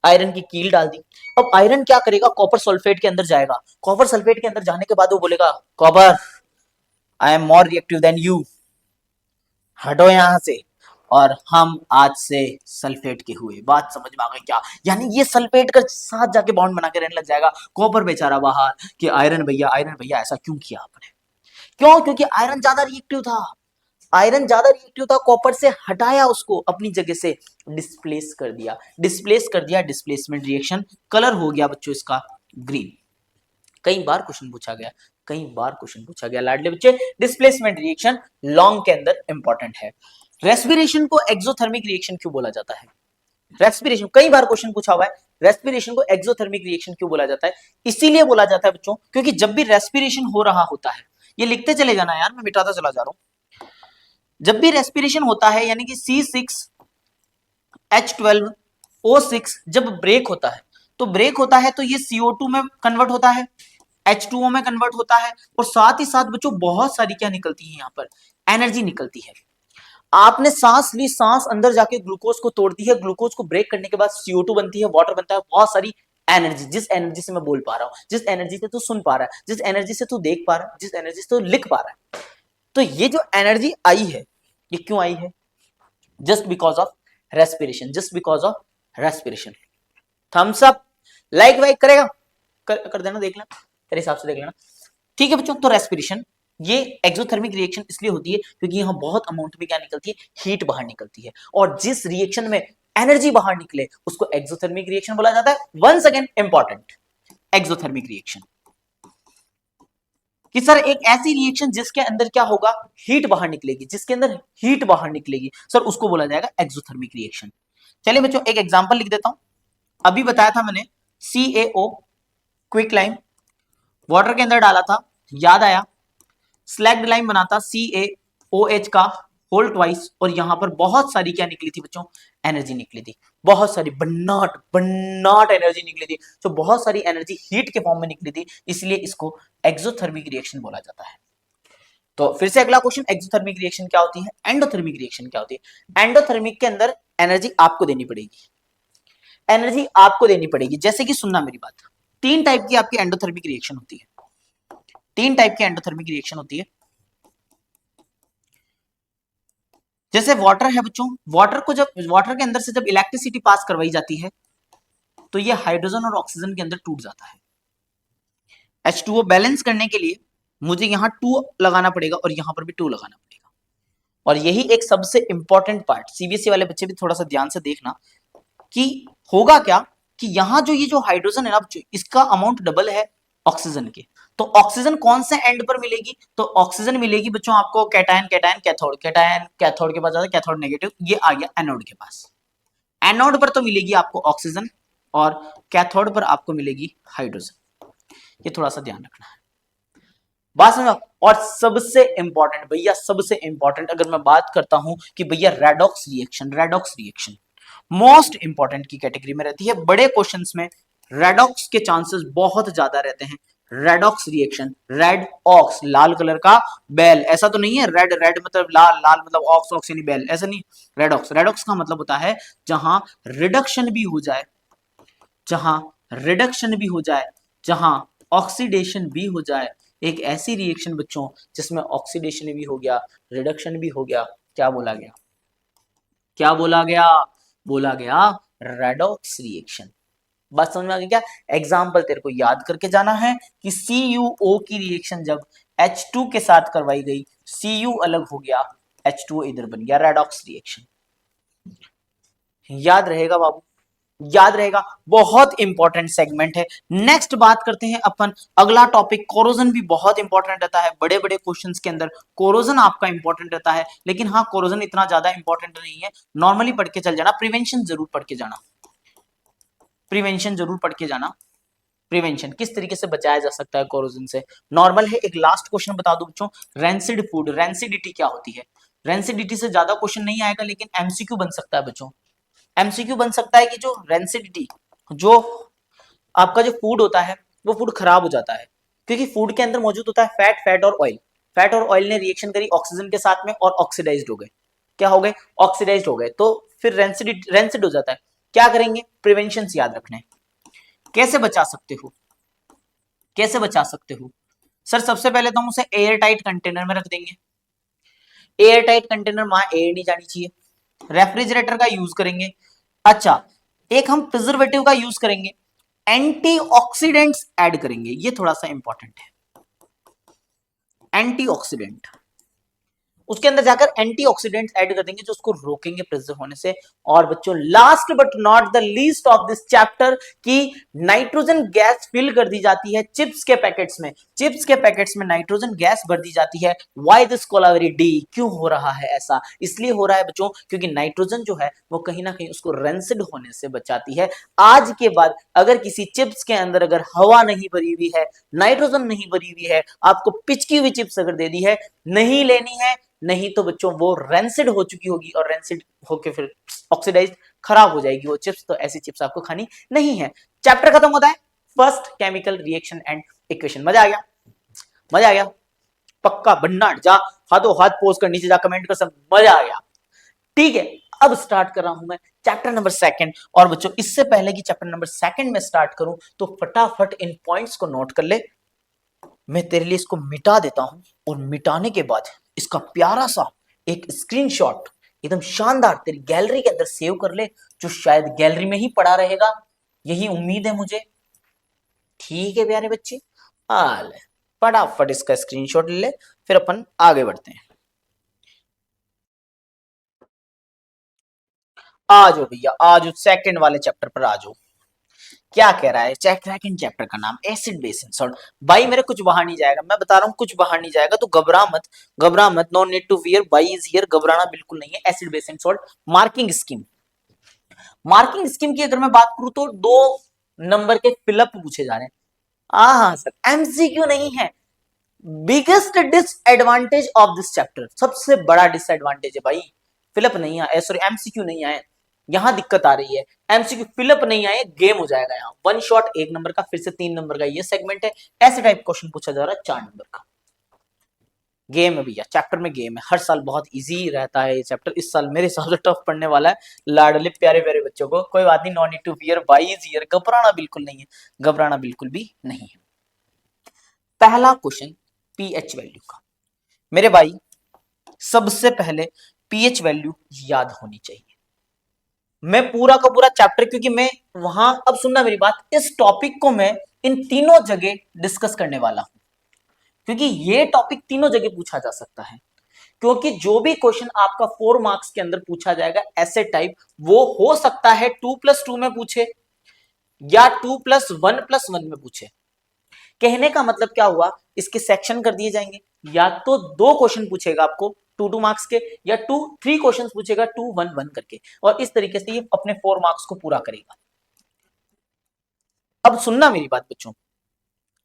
आयरन की कील डाल दी। अब आयरन क्या करेगा, कॉपर सल्फेट के अंदर जाएगा, कॉपर सल्फेट के अंदर जाने के बाद वो बोलेगा copper I am more reactive than you, हटो यहां से, और हम आज से सल्फेट के हुए। बात समझ में आ गई क्या? यानी ये सल्फेट का साथ जाके बॉन्ड बना के रहने लग जाएगा। कॉपर बेचारा बाहर कि आयरन भैया ऐसा क्यों किया आपने? क्यों? क्योंकि आयरन ज्यादा रिएक्टिव था, आयरन ज्यादा रिएक्टिव था, कॉपर से हटाया उसको अपनी जगह से, डिस्प्लेस कर दिया, डिस्प्लेस कर दिया, डिस्प्लेसमेंट रिएक्शन। कलर हो गया बच्चों इसका ग्रीन। कई बार क्वेश्चन पूछा गया, कई बार क्वेश्चन पूछा गया लाडले बच्चे, डिस्प्लेसमेंट रिएक्शन लॉन्ग के अंदर इंपॉर्टेंट है। रेस्पिरेशन को एक्सोथर्मिक रिएक्शन क्यों बोला जाता है? रेस्पिरेशन कई बार क्वेश्चन पूछा हुआ है, रेस्पिरेशन को एक्सोथर्मिक रिएक्शन क्यों बोला जाता है? इसीलिए बोला जाता है बच्चों क्योंकि जब भी रेस्पिरेशन हो रहा होता है, ये लिखते चले जाना यार, मैं मिटाता चला जा रहा हूं। जब भी रेस्पिरेशन होता है, यानी कि C6H12O6 जब ब्रेक होता है, तो ब्रेक होता है तो ये CO2 में कन्वर्ट होता है, H2O में कन्वर्ट होता है, और साथ ही साथ बच्चों बहुत सारी क्या निकलती है, यहाँ पर एनर्जी निकलती है। आपने सांस ली, सांस अंदर जाके ग्लूकोज को तोड़ती है, ग्लूकोज को ब्रेक करने के बाद CO2 बनती है, वाटर बनता है, बहुत सारी एनर्जी, जिस एनर्जी से मैं बोल पा रहा हूं, जिस एनर्जी से तू सुन पा रहा है, जिस एनर्जी से तू देख पा रहा है, जिस एनर्जी से तू लिख पा रहा है, तो ये जो एनर्जी आई है, ये क्यों आई है? Just because of respiration, just because of respiration. Thumbs up, like वाइक करेगा, कर देना, देख लेना तेरे हिसाब से, देख लेना। ठीक है बच्चों, तो रेस्पिरेशन ये एक्सोथर्मिक रिएक्शन इसलिए होती है क्योंकि यहां बहुत अमाउंट में क्या निकलती है, हीट बाहर निकलती है, और जिस रिएक्शन में एनर्जी बाहर निकले उसको एक्सोथर्मिक रिएक्शन बोला जाता है। Once again important, exothermic reaction कि सर एक ऐसी रिएक्शन जिसके अंदर क्या होगा, हीट बाहर निकलेगी, जिसके अंदर हीट बाहर निकलेगी सर, उसको बोला जाएगा एक्सोथर्मिक रिएक्शन। चलिए बच्चों एक एग्जांपल लिख देता हूं। अभी बताया था मैंने CaO क्विक लाइम वाटर के अंदर डाला था, याद आया, स्लैग्ड लाइम बना था CaOH का होल ट्वाइस, और यहां पर बहुत सारी क्या निकली थी बच्चों, एनर्जी निकली थी, बहुत सारी बन्नाट बन्नाट एनर्जी निकली थी, जो बहुत सारी एनर्जी हीट के फॉर्म में निकली थी, इसलिए इसको एक्सोथर्मिक रिएक्शन बोला जाता है। तो फिर से अगला क्वेश्चन, एक्सोथर्मिक रिएक्शन क्या होती है, एंडोथर्मिक रिएक्शन क्या होती है? एंडोथर्मिक के अंदर एनर्जी आपको देनी पड़ेगी, एनर्जी आपको देनी पड़ेगी। जैसे कि सुनना मेरी बात, 3 टाइप की आपकी एंडोथर्मिक रिएक्शन होती है, 3 टाइप की एंडोथर्मिक रिएक्शन होती है। जैसे वाटर है बच्चों, वाटर को जब वाटर के अंदर से जब इलेक्ट्रिसिटी पास करवाई जाती है तो ये हाइड्रोजन और ऑक्सीजन के अंदर टूट जाता है। H2O बैलेंस करने के लिए मुझे यहां 2 लगाना पड़ेगा और यहां पर भी 2 लगाना पड़ेगा, और यही एक सबसे इंपॉर्टेंट पार्ट, सीबीएसई वाले बच्चे भी थोड़ा सा ध्यान से देखना कि होगा क्या कि यहां जो ये जो हाइड्रोजन है ना बच्चों, इसका अमाउंट डबल है ऑक्सीजन के, तो ऑक्सीजन कौन से एंड पर मिलेगी, तो ऑक्सीजन मिलेगी बच्चों आपको cation cation cathode, cation cathode के पास जाता है, कैथोड नेगेटिव, ये आ गया एनोड के पास। एनोड पर तो मिलेगी आपको ऑक्सीजन और कैथोड पर आपको मिलेगी हाइड्रोजन, ये थोड़ा सा ध्यान रखना है, बात समझो। और सबसे इंपॉर्टेंट भैया, सबसे इंपॉर्टेंट अगर मैं बात करता हूं कि भैया redox reaction, redox reaction most important की कैटेगरी में रहती है। बड़े क्वेश्चंस में रेडॉक्स के चांसेस बहुत ज्यादा रहते हैं। रेडॉक्स रिएक्शन, रेड ऑक्स लाल कलर का बैल, ऐसा तो नहीं है रेड रेड मतलब लाल, लाल मतलब ऑक्स ऑक्स यानी बैल, ऐसा नहीं। रेडॉक्स, रेडॉक्स का मतलब होता है जहां रिडक्शन भी हो जाए, जहां रिडक्शन भी हो जाए, जहां ऑक्सीडेशन भी हो जाए। एक ऐसी रिएक्शन बच्चों जिसमें ऑक्सीडेशन भी हो गया, रिडक्शन भी हो गया, क्या बोला गया, क्या बोला गया, बोला गया रेडॉक्स रिएक्शन। बात समझ में आ गई क्या? एग्जाम्पल तेरे को याद करके जाना है कि CuO की रिएक्शन जब H2 के साथ करवाई गई, Cu अलग हो गया, H2O इधर बन गया, रेडॉक्स रिएक्शन। याद रहेगा बाबू, याद रहेगा, बहुत इंपॉर्टेंट सेगमेंट है। नेक्स्ट बात करते हैं अपन, अगला टॉपिक कोरोजन भी बहुत इंपॉर्टेंट रहता है। बड़े बड़े क्वेश्चंस के अंदर कोरोजन आपका इंपॉर्टेंट रहता है, लेकिन हाँ कोरोजन इतना ज्यादा इंपॉर्टेंट नहीं है, नॉर्मली पढ़ के चल जाना। प्रिवेंशन जरूर पढ़ के जाना, प्रिवेंशन जरूर पढ़ के जाना। प्रिवेंशन किस तरीके से बचाया जा सकता है कोरोजन से, नॉर्मल है। एक लास्ट क्वेश्चन बता दूं बच्चों, रेंसिड फूड, रेंसिडिटी क्या होती है? रेंसिडिटी से ज्यादा क्वेश्चन नहीं आएगा, लेकिन एमसीक्यू बन सकता है बच्चों। एमसीक्यू बन सकता है कि जो रेंसिडिटी, जो आपका जो फूड होता है वो फूड खराब हो जाता है, क्योंकि फूड के अंदर मौजूद होता है फैट, फैट और ऑयल। फैट और ऑयल ने रिएक्शन करी ऑक्सीजन के साथ में और ऑक्सीडाइज्ड हो गए। क्या हो गए? ऑक्सीडाइज्ड हो गए, तो फिर रेंसिड हो जाता है। क्या करेंगे? प्रिवेंशन याद रखने। कैसे बचा सकते हो, कैसे बचा सकते हो? सर सबसे पहले तो हम उसे एयर टाइट कंटेनर में रख देंगे। एयर टाइट कंटेनर, वहां एयर नहीं जानी चाहिए। रेफ्रिजरेटर का यूज करेंगे। अच्छा, एक हम प्रिजर्वेटिव का यूज करेंगे, एंटीऑक्सीडेंट्स ऐड करेंगे, ये थोड़ा सा इंपॉर्टेंट है। एंटीऑक्सीडेंट, उसके अंदर जाकर एंटीऑक्सीडेंट्स ऐड कर देंगे जो उसको रोकेंगे प्रिजर्व होने से। और बच्चों last but not the least of this chapter, की नाइट्रोजन गैस फिल कर दी जाती है चिप्स के पैकेट्स में। चिप्स के पैकेट्स में नाइट्रोजन गैस भर दी जाती है। व्हाई दिस कोलावेरी डी, क्यों हो रहा है ऐसा? इसलिए हो रहा है बच्चों क्योंकि नाइट्रोजन जो है वो कहीं ना कहीं उसको रेंसिड होने से बचाती है। आज के बाद अगर किसी चिप्स के अंदर अगर हवा नहीं भरी हुई है, नाइट्रोजन नहीं भरी हुई है, आपको पिचकी हुई चिप्स अगर दे दी है, नहीं लेनी है। नहीं तो बच्चों वो रेंसिड हो चुकी होगी, और रेंसिड होके फिर ऑक्सीडाइज खराब हो जाएगी वो चिप्स, तो ऐसी चिप्स आपको खानी नहीं है। चैप्टर खत्म होता है, first chemical reaction and equation. मजा आ गया, मजा आ गया, पक्का बन्नाट जा, हाथों हाथ पोस्ट कर, नीचे जा कमेंट कर, सब मजा आ गया। ठीक है, अब स्टार्ट कर रहा हूं मैं चैप्टर नंबर सेकंड। और बच्चों इससे पहले कि चैप्टर नंबर सेकंड में स्टार्ट करूं, तो फटाफट इन पॉइंट्स को नोट कर ले। मैं तेरे लिए इसको मिटा देता हूं, और मिटाने के बाद इसका प्यारा सा एक स्क्रीनशॉट एकदम शानदार तेरी गैलरी के अंदर सेव कर ले, जो शायद गैलरी में ही पड़ा रहेगा, यही उम्मीद है मुझे। ठीक है प्यारे बच्चे, हाल फटाफट इसका स्क्रीनशॉट ले ले, फिर अपन आगे बढ़ते हैं। आ जाओ भैया, आ जाओ सेकंड वाले चैप्टर पर आ जाओ। क्या कह रहा है? सेकंड चैप्टर का नाम एसिड बेस एंड सॉल्ट। भाई मेरे कुछ बाहर नहीं जाएगा, मैं बता रहा हूँ कुछ बाहर नहीं जाएगा, तो घबरा मत, घबरा मत, no need to fear, bye is here, घबराना बिल्कुल नहीं है। Acid base and salt marking scheme, marking scheme की अगर मैं बात करूं तो 2 नंबर के फिलअप पूछे जा रहे हैं। हाँ सर, एमसीक्यू नहीं है। Biggest disadvantage of this chapter, सबसे बड़ा डिसएडवांटेज है भाई, फिलअप नहीं आया, सॉरी एमसीक्यू नहीं आए, यहां दिक्कत आ रही है। एमसीक्यू फिलअप नहीं आए, गेम हो जाएगा यहाँ, वन शॉट 1 नंबर का, फिर से 3 नंबर का ये सेगमेंट है। ऐसे टाइप क्वेश्चन पूछा जा रहा है 4 नंबर का। गेम है भैया, चैप्टर में गेम है, हर साल बहुत इजी रहता है ये चैप्टर, इस साल मेरे हिसाब से टफ पढ़ने वाला है लाडले प्यारे प्यारे बच्चों को। कोई बात नहीं, no need to fear, bye is here, घबराना बिल्कुल नहीं है, घबराना बिल्कुल भी नहीं है। पहला क्वेश्चन पीएच वैल्यू का। मेरे भाई सबसे पहले पीएच वैल्यू याद होनी चाहिए। मैं पूरा का पूरा चैप्टर, क्योंकि मैं वहां, अब सुनना मेरी बात, इस टॉपिक को मैं इन तीनों जगह डिस्कस करने वाला हूं, क्योंकि ये टॉपिक तीनों जगह पूछा जा सकता है। क्योंकि जो भी क्वेश्चन आपका 4 मार्क्स के अंदर पूछा जाएगा ऐसे टाइप, वो हो सकता है 2+2 में पूछे, या 2+1+1 में पूछे। कहने का मतलब क्या हुआ, इसके सेक्शन कर दिए जाएंगे, या तो 2 क्वेश्चन पूछेगा आपको 2-2 मार्क्स के, या 3 क्वेश्चन पूछेगा 2-1-1 करके, और इस तरीके से ये अपने 4 मार्क्स को पूरा करेगा। अब सुनना मेरी बात बच्चों,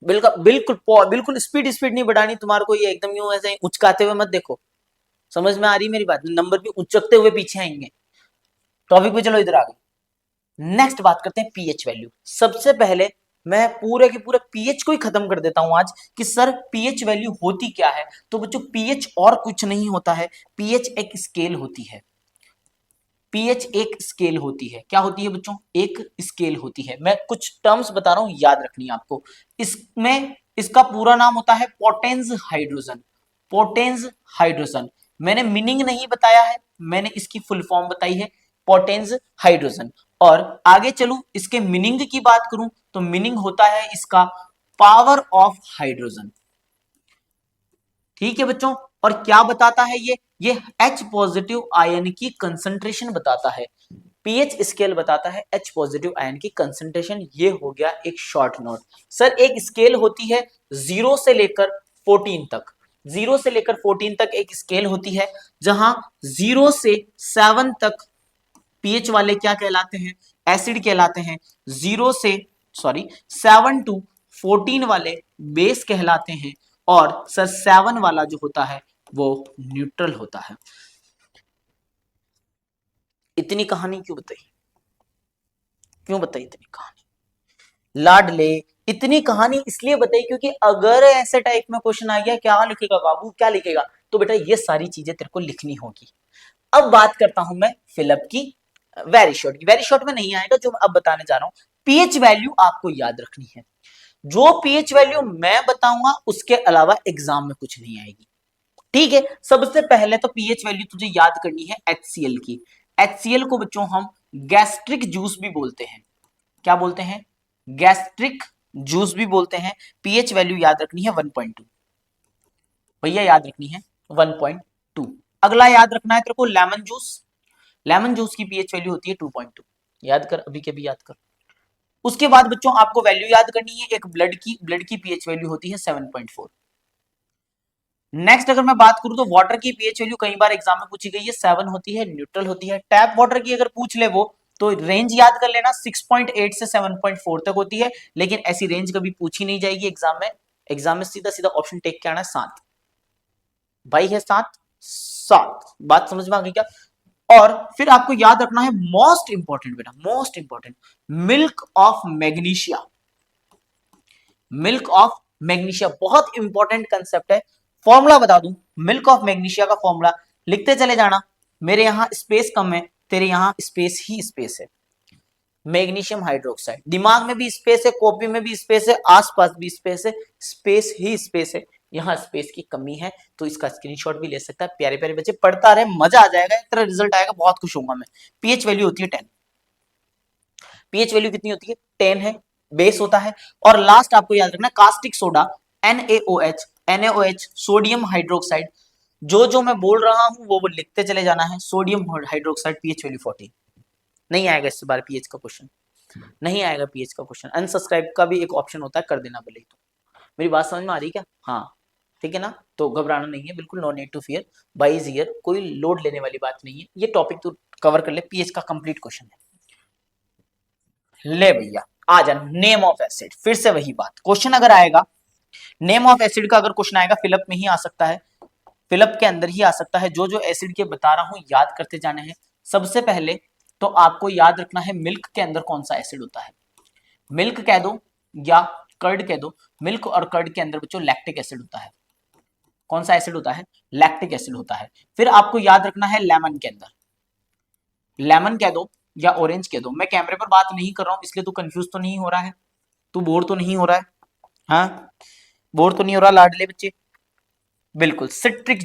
बिल्कुल बिल्कुल बिल्कुल स्पीड स्पीड नहीं बढ़ानी तुम्हारे को, ये एकदम यूं ऐसे उचकाते हुए मत देखो, समझ में आ रही मेरी बात? नंबर भी उचकते हुए पीछे आएंगे, टॉपिक पे चलो इधर आ गए। नेक्स्ट बात करते हैं पीएच वैल्यू। सबसे पहले मैं पूरे के पूरे पीएच को ही खत्म कर देता हूं आज कि सर पीएच वैल्यू होती क्या है। तो बच्चों पीएच और कुछ नहीं होता है, पीएच एक स्केल होती है। पीएच एक स्केल होती है। क्या होती है बच्चों? एक स्केल होती है। मैं कुछ टर्म्स बता रहा हूं, याद रखनी है आपको। इसमें इसका पूरा नाम होता है पोटेंस हाइड्रोजन। Potence hydrogen. मैंने मीनिंग नहीं बताया है, मैंने इसकी फुल फॉर्म बताई है, पोटेंस हाइड्रोजन। और आगे चलूं इसके मीनिंग की बात करूं तो मीनिंग होता है इसका पावर ऑफ हाइड्रोजन। ठीक है बच्चों। और क्या बताता है ये H पॉजिटिव आयन की कंसंट्रेशन बताता है। पीएच स्केल बताता है H पॉजिटिव आयन की कंसंट्रेशन। ये हो गया एक शॉर्ट नोट। सर एक स्केल होती है 0 से लेकर 14 तक। 0 से लेकर 14 तक एक स्केल होती है, जहां 0 से 7 तक पीएच वाले क्या कहलाते हैं? एसिड कहलाते हैं। 7 टू 14 वाले बेस कहलाते हैं। और सर 7 वाला जो होता है वो न्यूट्रल होता है। इतनी कहानी क्यों बताई? क्यों बताई इतनी कहानी लाडले? इतनी कहानी इसलिए बताई क्योंकि अगर ऐसे टाइप में क्वेश्चन आ गया, क्या लिखेगा बाबू, क्या लिखेगा, तो बेटा ये सारी चीजें तेरे को लिखनी होगी। अब बात करता हूं मैं फिलअप की, वेरी शॉर्ट की। वेरी शॉर्ट में नहीं आएगा जो अब बताने जा रहा हूं। पीएच वैल्यू आपको याद रखनी है। जो पीएच वैल्यू मैं बताऊंगा उसके अलावा एग्जाम में कुछ नहीं आएगी। ठीक है। सबसे पहले तो पीएच वैल्यू तुझे याद करनी है HCl की। HCl को बच्चों हम गैस्ट्रिक जूस भी बोलते हैं। क्या बोलते हैं? गैस्ट्रिक जूस भी बोलते हैं। पीएच वैल्यू याद रखनी है 1.2। भैया याद रखनी है 1.2। अगला याद रखना है तेरे को लेमन जूस। लेमन जूस की पीएच वैल्यू होती है 2.2। याद कर, अभी के भी याद कर। उसके बाद बच्चों आपको वैल्यू याद करनी है एक ब्लड की पीएच वैल्यू होती है 7.4। नेक्स्ट अगर मैं बात करूं तो वाटर की पीएच वैल्यू कई बार एग्जाम में पूछी गई है, 7 होती है, न्यूट्रल होती है। टैप वाटर की अगर पूछ ले वो तो रेंज याद कर लेना 6.8 से 7.4 तक होती है, लेकिन ऐसी रेंज कभी पूछी नहीं जाएगी एग्जाम में। एग्जाम में सीधा सीधा ऑप्शन टेक के आना है 7। भाई है 7। बात समझ में आ गई क्या? और फिर आपको याद रखना है मोस्ट इंपॉर्टेंट बेटा, most important, milk of magnesia. Milk of magnesia बहुत इंपॉर्टेंट कंसेप्ट है। फॉर्मूला बता दूं, मिल्क ऑफ मैग्नीशिया का फॉर्मूला लिखते चले जाना। मेरे यहां स्पेस कम है, तेरे यहां स्पेस ही स्पेस है। मैग्नीशियम हाइड्रोक्साइड, दिमाग में भी स्पेस है, कॉपी में भी स्पेस है, आसपास भी स्पेस है, स्पेस ही स्पेस है। यहाँ स्पेस की कमी है तो इसका स्क्रीनशॉट भी ले सकता है। प्यारे प्यारे बच्चे पढ़ता रहे, मजा आ जाएगा, तेरा रिजल्ट आएगा, बहुत खुश होऊंगा मैं। पीएच वैल्यू होती है 10। पीएच वैल्यू कितनी होती है? 10 है, बेस होता है। और लास्ट आपको याद रखना caustic soda, NaOH sodium hydroxide. जो जो मैं बोल रहा हूं वो लिखते चले जाना है। Sodium hydroxide pH value 14। नहीं आएगा इस बार पीएच का क्वेश्चन, नहीं आएगा पीएच का क्वेश्चन। अनसब्सक्राइब का भी एक ऑप्शन होता है, कर देना भले ही। तो मेरी बात समझ में आ रही क्या? हाँ ठीक है ना? तो घबराना नहीं है, बिल्कुल no need to fear. 22 year कोई लोड लेने वाली बात नहीं है। ये टॉपिक तो कवर कर ले, पीएच का कंप्लीट क्वेश्चन है। ले भैया आ जा, नेम ऑफ एसिड। फिर से वही बात, क्वेश्चन अगर आएगा नेम ऑफ एसिड का, अगर क्वेश्चन आएगा फिलअप में ही आ सकता है, फिलअप के अंदर ही आ सकता है। जो जो एसिड के बता रहा हूं याद करते जाने हैं। सबसे पहले तो आपको याद रखना है मिल्क के अंदर कौन सा एसिड होता है। मिल्क कह दो या कर्ड कह दो, मिल्क और कर्ड के अंदर बच्चों लैक्टिक एसिड होता है। कौन सा एसिड होता है? लैक्टिक एसिड होता है। फिर आपको याद रखना है लेमन के अंदर, लेमन कह दो या ऑरेंज कह दो। मैं कैमरे पर बात नहीं कर रहा हूं इसलिए तू कंफ्यूज तो नहीं हो रहा है, तू बोर तो नहीं हो रहा है? हाँ बोर तो नहीं हो रहा लाडले बच्चे? बिल्कुल सिट्रिक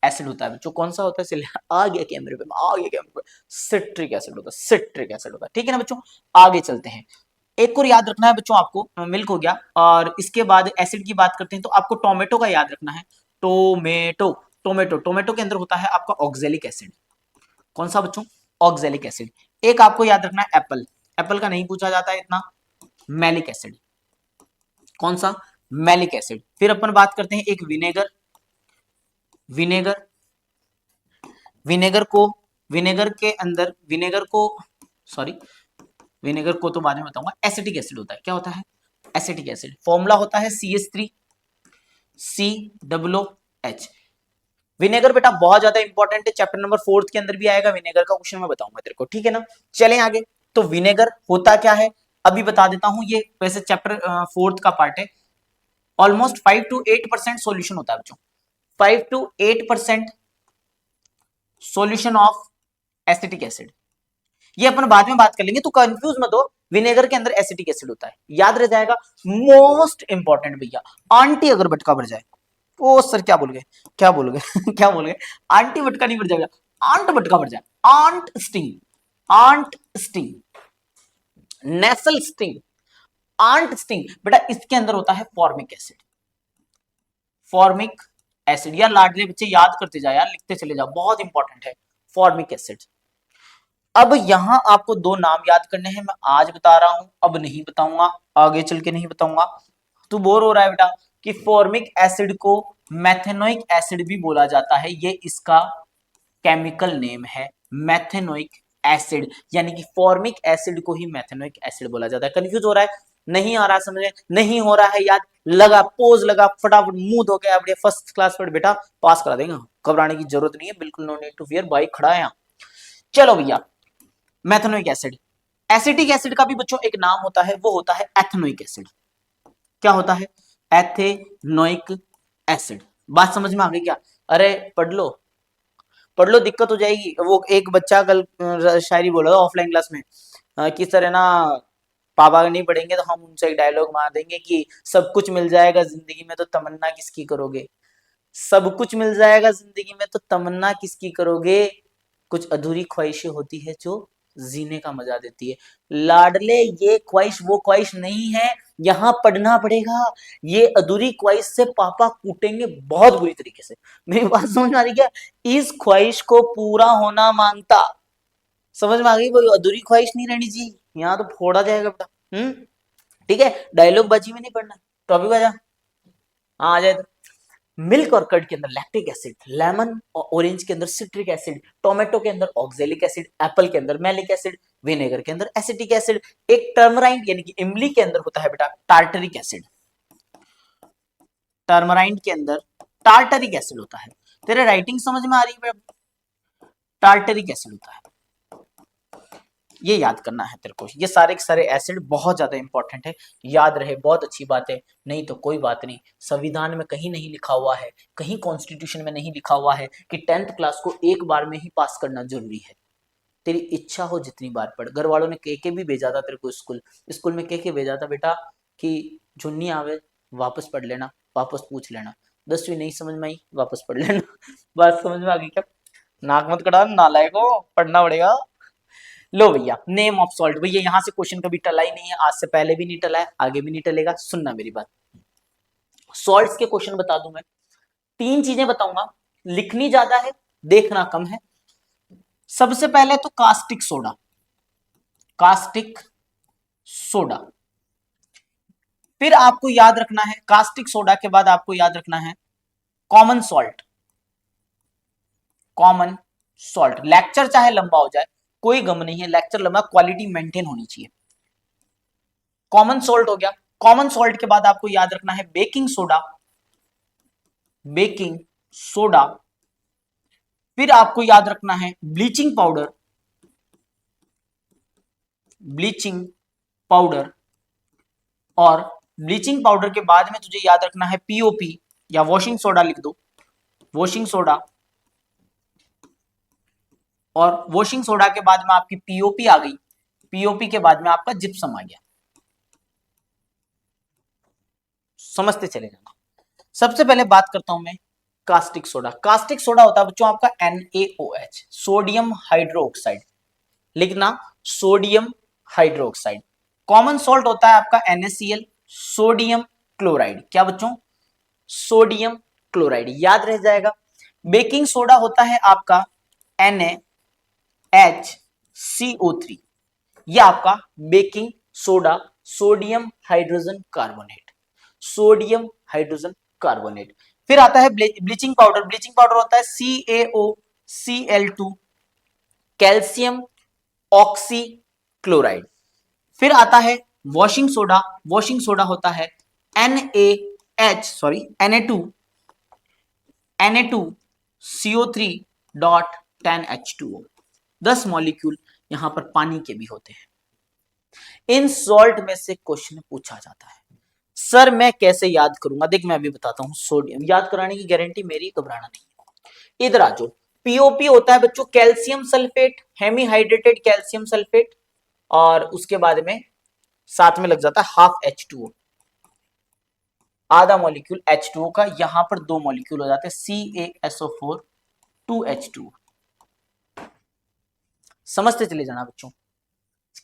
एसिड होता है बच्चों। कौन सा होता है? आ गया कैमरे पे, आ गया कैमरे पे। सिट्रिक एसिड होता है, सिट्रिक एसिड होता है। ठीक है ना बच्चों? आगे चलते हैं। एक और याद रखना है बच्चों आपको, मिल्क हो गया और इसके बाद एसिड की बात करते हैं तो आपको टोमेटो का याद रखना है। टोमेटो, टोमेटो, टोमेटो के अंदर होता है आपका ऑक्जेलिक एसिड। कौन सा बच्चों? Oxalic acid. एक आपको याद रखना है एप्पल, एप्पल का नहीं पूछा जाता है इतना, मैलिक एसिड। कौन सा? Malic acid. फिर अपन बात करते हैं एक विनेगर, विनेगर, विनेगर को, विनेगर के अंदर, विनेगर को सॉरी विनेगर को तो बाद में बताऊंगा। एसिटिक एसिड होता है। क्या होता है? Acetic acid. फॉर्मूला होता है CH3COOH। विनेगर बेटा बहुत ज्यादा इंपॉर्टेंट है, चैप्टर नंबर 4 के अंदर भी आएगा विनेगर का क्वेश्चन, मैं बताऊंगा तेरे को, ठीक है ना। चलें आगे। तो विनेगर होता क्या है अभी बता देता हूं, ये वैसे चैप्टर 4 का पार्ट है। ऑलमोस्ट 5 to 8% सोल्यूशन होता है बच्चों, 5 to 8% solution of acetic acid. ये अपन बाद में बात कर लेंगे, तो कंफ्यूज मत हो, विनेगर के अंदर एसिटिक एसिड होता है, याद रह जाएगा। मोस्ट इंपॉर्टेंट भैया, आंटी अगर बटका भर जाए, ओ सर क्या बोल गए, क्या बोल गए क्या बोल गए, आंटी बटका नहीं भर जाएगा, आंट बटका भर जाए, आंट स्टिंग, आंट स्टिंग, नेसल स्टिंग, आंट स्टिंग, बेटा इसके अंदर होता है फॉर्मिक एसिड, फॉर्मिक एसिड। यार लाडले बच्चे याद करते जाए यार, लिखते चले जाओ, बहुत इंपॉर्टेंट है फॉर्मिक एसिड। अब यहां आपको दो नाम याद करने हैं, मैं आज बता रहा हूं, अब नहीं बताऊंगा, आगे चल के नहीं बताऊंगा। तू बोर हो रहा है बेटा कि फॉर्मिक एसिड को मैथेनोइक एसिड भी बोला जाता है, ये इसका केमिकल नेम है, मैथेनोइक एसिड, यानी कि फॉर्मिक एसिड को ही मैथेनोइक एसिड बोला जाता है। कंफ्यूज हो रहा है, नहीं आ रहा समझ, नहीं हो रहा है याद, लगा पोज लगा, फटाफट मुंह धो के अपने फर्स्ट क्लास पर बेटा पास करा देगा, घबराने की जरूरत नहीं है, बिल्कुल नो नीड टू फियर, भाई खड़ा है यहाँ। चलो भैया, मैथेनोइक एसिड, एसिटिक एसिड का भी बच्चों एक नाम होता है, वो होता है एथेनोइक एसिड। क्या होता है, एथेनोइक एसिड। बात समझ में आ गई क्या, अरे पढ़ लो पढ़ लो, दिक्कत हो जाएगी। वो एक बच्चा कल शायरी बोला था ऑफलाइन क्लास में, कि सर है ना पापा नहीं पढ़ेंगे तो हम उनसे एक डायलॉग मार देंगे कि सब कुछ मिल जाएगा जिंदगी में तो तमन्ना किसकी करोगे, सब कुछ मिल जाएगा जिंदगी में तो तमन्ना किसकी करोगे, कुछ अधूरी ख्वाहिशें होती है जो जीने का मजा देती है। लाडले ये ख्वाहिश वो ख्वाहिश नहीं है, यहाँ पढ़ना पड़ेगा, ये अधूरी ख्वाहिश से पापा कूटेंगे बहुत बुरी तरीके से। मेरी बात समझ में आ रही क्या, इस ख्वाहिश को पूरा होना मांगता, समझ में आ गई, कोई अधूरी ख्वाहिश नहीं रहनी चाहिए, यहाँ तो फोड़ा जाएगा बेटा। ठीक है, डायलॉग बाजी में नहीं पढ़ना, टॉपिक आ जा, हाँ आ जाए। मिल्क और कर्ड के अंदर लैक्टिक एसिड, लेमन और ऑरेंज के अंदर सिट्रिक एसिड, टोमेटो के अंदर ऑक्जेलिक एसिड, एप्पल के अंदर मैलिक एसिड, विनेगर के अंदर एसिटिक एसिड, एक टर्मराइन यानी कि इमली के अंदर होता है बेटा टार्टरिक एसिड, टर्मराइन के अंदर टार्टरिक एसिड होता है। तेरे राइटिंग समझ में आ रही है, टार्टरिक एसिड होता है, ये याद करना है तेरे को, ये सारे के सारे एसिड बहुत ज्यादा इंपॉर्टेंट है, याद रहे, बहुत अच्छी बात है, नहीं तो कोई बात नहीं। संविधान में कहीं नहीं लिखा हुआ है, कहीं कॉन्स्टिट्यूशन में नहीं लिखा हुआ है कि 10th क्लास को एक बार में ही पास करना जरूरी है, तेरी इच्छा हो जितनी बार पढ़। घर वालों ने कह के भी भेजा था तेरे को स्कूल, स्कूल में कह के भेजा था बेटा कि जुन्नी आवे वापस पढ़ लेना, वापस पूछ लेना, 10वीं नहीं समझ में आई वापस पढ़ लेना बात समझ में आ गई क्या, नाक मत कटा नालायक को, पढ़ना पड़ेगा। लो भैया, नेम ऑफ सॉल्ट, भैया यहां से क्वेश्चन कभी टला ही नहीं है, आज से पहले भी नहीं टला है, आगे भी नहीं टलेगा, सुनना मेरी बात। सॉल्ट्स के क्वेश्चन बता दूं मैं, तीन चीजें बताऊंगा, लिखनी ज्यादा है देखना कम है। सबसे पहले तो कास्टिक सोडा, कास्टिक सोडा, फिर आपको याद रखना है कास्टिक सोडा के बाद आपको याद रखना है common salt, common salt. Lecture चाहे लंबा हो जाए कोई गम नहीं है, लेक्चर लंबा, क्वालिटी मेंटेन होनी चाहिए। कॉमन सॉल्ट हो गया, कॉमन सॉल्ट के बाद आपको याद रखना है बेकिंग सोडा, बेकिंग सोडा, फिर आपको याद रखना है ब्लीचिंग पाउडर, ब्लीचिंग पाउडर, और ब्लीचिंग पाउडर के बाद में तुझे याद रखना है पीओपी या वॉशिंग सोडा, लिख दो वॉशिंग सोडा, और वॉशिंग सोडा के बाद में आपकी पीओपी आ गई, पीओपी के बाद में आपका जिप्सम आ गया, समझते चले जाना। सबसे पहले बात करता हूं मैं कास्टिक सोडा। कास्टिक सोडा होता है बच्चों आपका NaOH, सोडियम हाइड्रोक्साइड, लिखना सोडियम हाइड्रोक्साइड। कॉमन सॉल्ट होता है आपका NaCl, सोडियम क्लोराइड, क्या बच्चों, सोडियम क्लोराइड, याद रह जाएगा। बेकिंग सोडा होता है आपका NaHCO3, यह आपका baking soda, sodium hydrogen carbonate, sodium hydrogen carbonate. फिर आता है ब्लीचिंग पाउडर, ब्लीचिंग पाउडर होता है CaOCl2, कैल्शियम ऑक्सी क्लोराइड। फिर आता है वॉशिंग सोडा, वॉशिंग सोडा होता है Na2, Na2 CO3.10H2O। 10 मॉलिक्यूल यहां पर पानी के भी होते हैं। इन सॉल्ट में से क्वेश्चन पूछा जाता है। सर मैं कैसे याद करूंगा? देख मैं अभी बताता हूं। सोडियम याद कराने की गारंटी मेरी, घबराना नहीं। इधर आ जाओ। पीओपी होता है बच्चों कैल्शियम सल्फेट, हेमीहाइड्रेटेड कैल्शियम सल्फेट, और उसके बाद में साथ में लग जाता है हाफ H2O, आधा मॉलिक्यूल H2O का। यहां पर 2 मॉलिक्यूल हो जाते हैं CaSO4 2H2O। समझते चले जाना बच्चों।